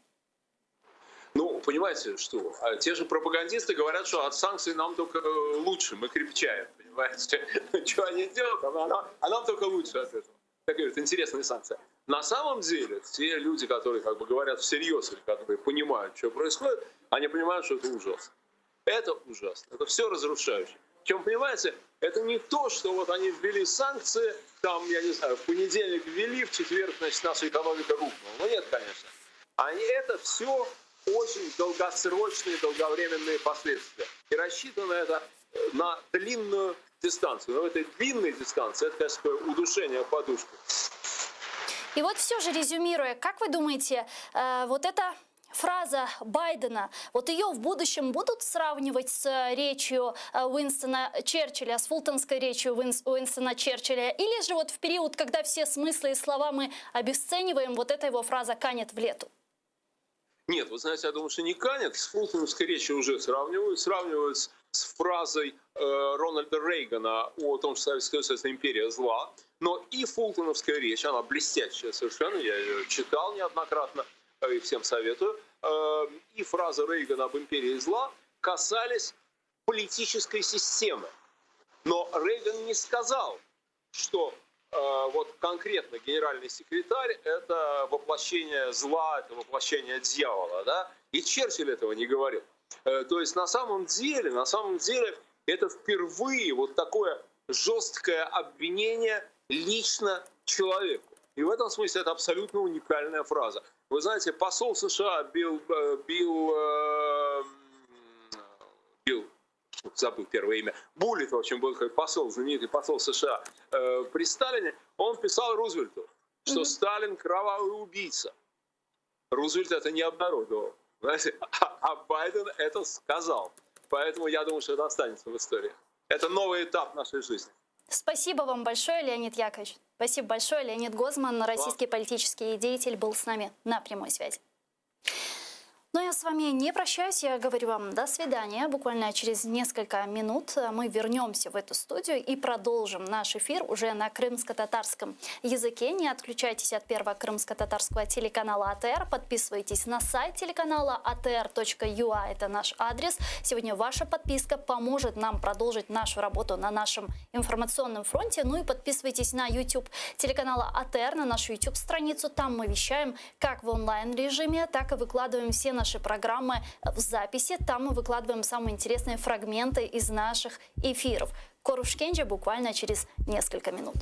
Ну, понимаете, что? Те же пропагандисты говорят, что от санкций нам только лучше, мы крепчаем, понимаете? Что они делают, а нам только лучше от этого. Такая вот интересная санкция. На самом деле, те люди, которые говорят всерьез, или которые понимают, что происходит, они понимают, что это ужасно. Это ужасно, это все разрушающе. Причем, понимаете, это не то, что вот они ввели санкции, там, я не знаю, в понедельник ввели, в четверг, значит, наша экономика рухнула. Ну нет, конечно. Это все очень долгосрочные, долговременные последствия. И рассчитано это на длинную дистанцию. Но в этой длинной дистанции это, конечно, такое удушение подушкой. И вот все же резюмируя, как вы думаете, вот эта фраза Байдена, вот ее в будущем будут сравнивать с речью Уинстона Черчилля, с фултонской речью Уинстона Черчилля? Или же вот в период, когда все смыслы и слова мы обесцениваем, вот эта его фраза канет в лету? Нет, вы знаете, я думаю, что не канет. С фултоновской речью уже сравнивают с фразой Рональда Рейгана о том, что Советская Союз — империя зла. Но и фултоновская речь, она блестящая совершенно, я ее читал неоднократно и всем советую. И фраза Рейгана об империи зла касались политической системы. Но Рейган не сказал, что вот конкретно генеральный секретарь – это воплощение зла, это воплощение дьявола, да? И Черчилль этого не говорил. То есть на самом деле это впервые вот такое жесткое обвинение лично человеку. И в этом смысле это абсолютно уникальная фраза. Вы знаете, посол США Билл, забыл первое имя, Буллит, в общем, был посол, знаменитый посол США при Сталине, он писал Рузвельту, что Сталин кровавый убийца. Рузвельт это не обнародовал, знаете, а Байден это сказал. Поэтому я думаю, что это останется в истории. Это новый этап нашей жизни. Спасибо вам большое, Леонид Яковлевич. Спасибо большое. Леонид Гозман, российский политический деятель, был с нами на прямой связи. Но я с вами не прощаюсь, я говорю вам до свидания. Буквально через несколько минут мы вернемся в эту студию и продолжим наш эфир уже на крымско-татарском языке. Не отключайтесь от первого крымско-татарского телеканала АТР. Подписывайтесь на сайт телеканала atr.ua, это наш адрес. Сегодня ваша подписка поможет нам продолжить нашу работу на нашем информационном фронте. Ну и подписывайтесь на YouTube телеканала АТР, на нашу YouTube-страницу. Там мы вещаем как в онлайн-режиме, так и выкладываем все наши программы в записи. Там мы выкладываем самые интересные фрагменты из наших эфиров. Корушкенджи буквально через несколько минут.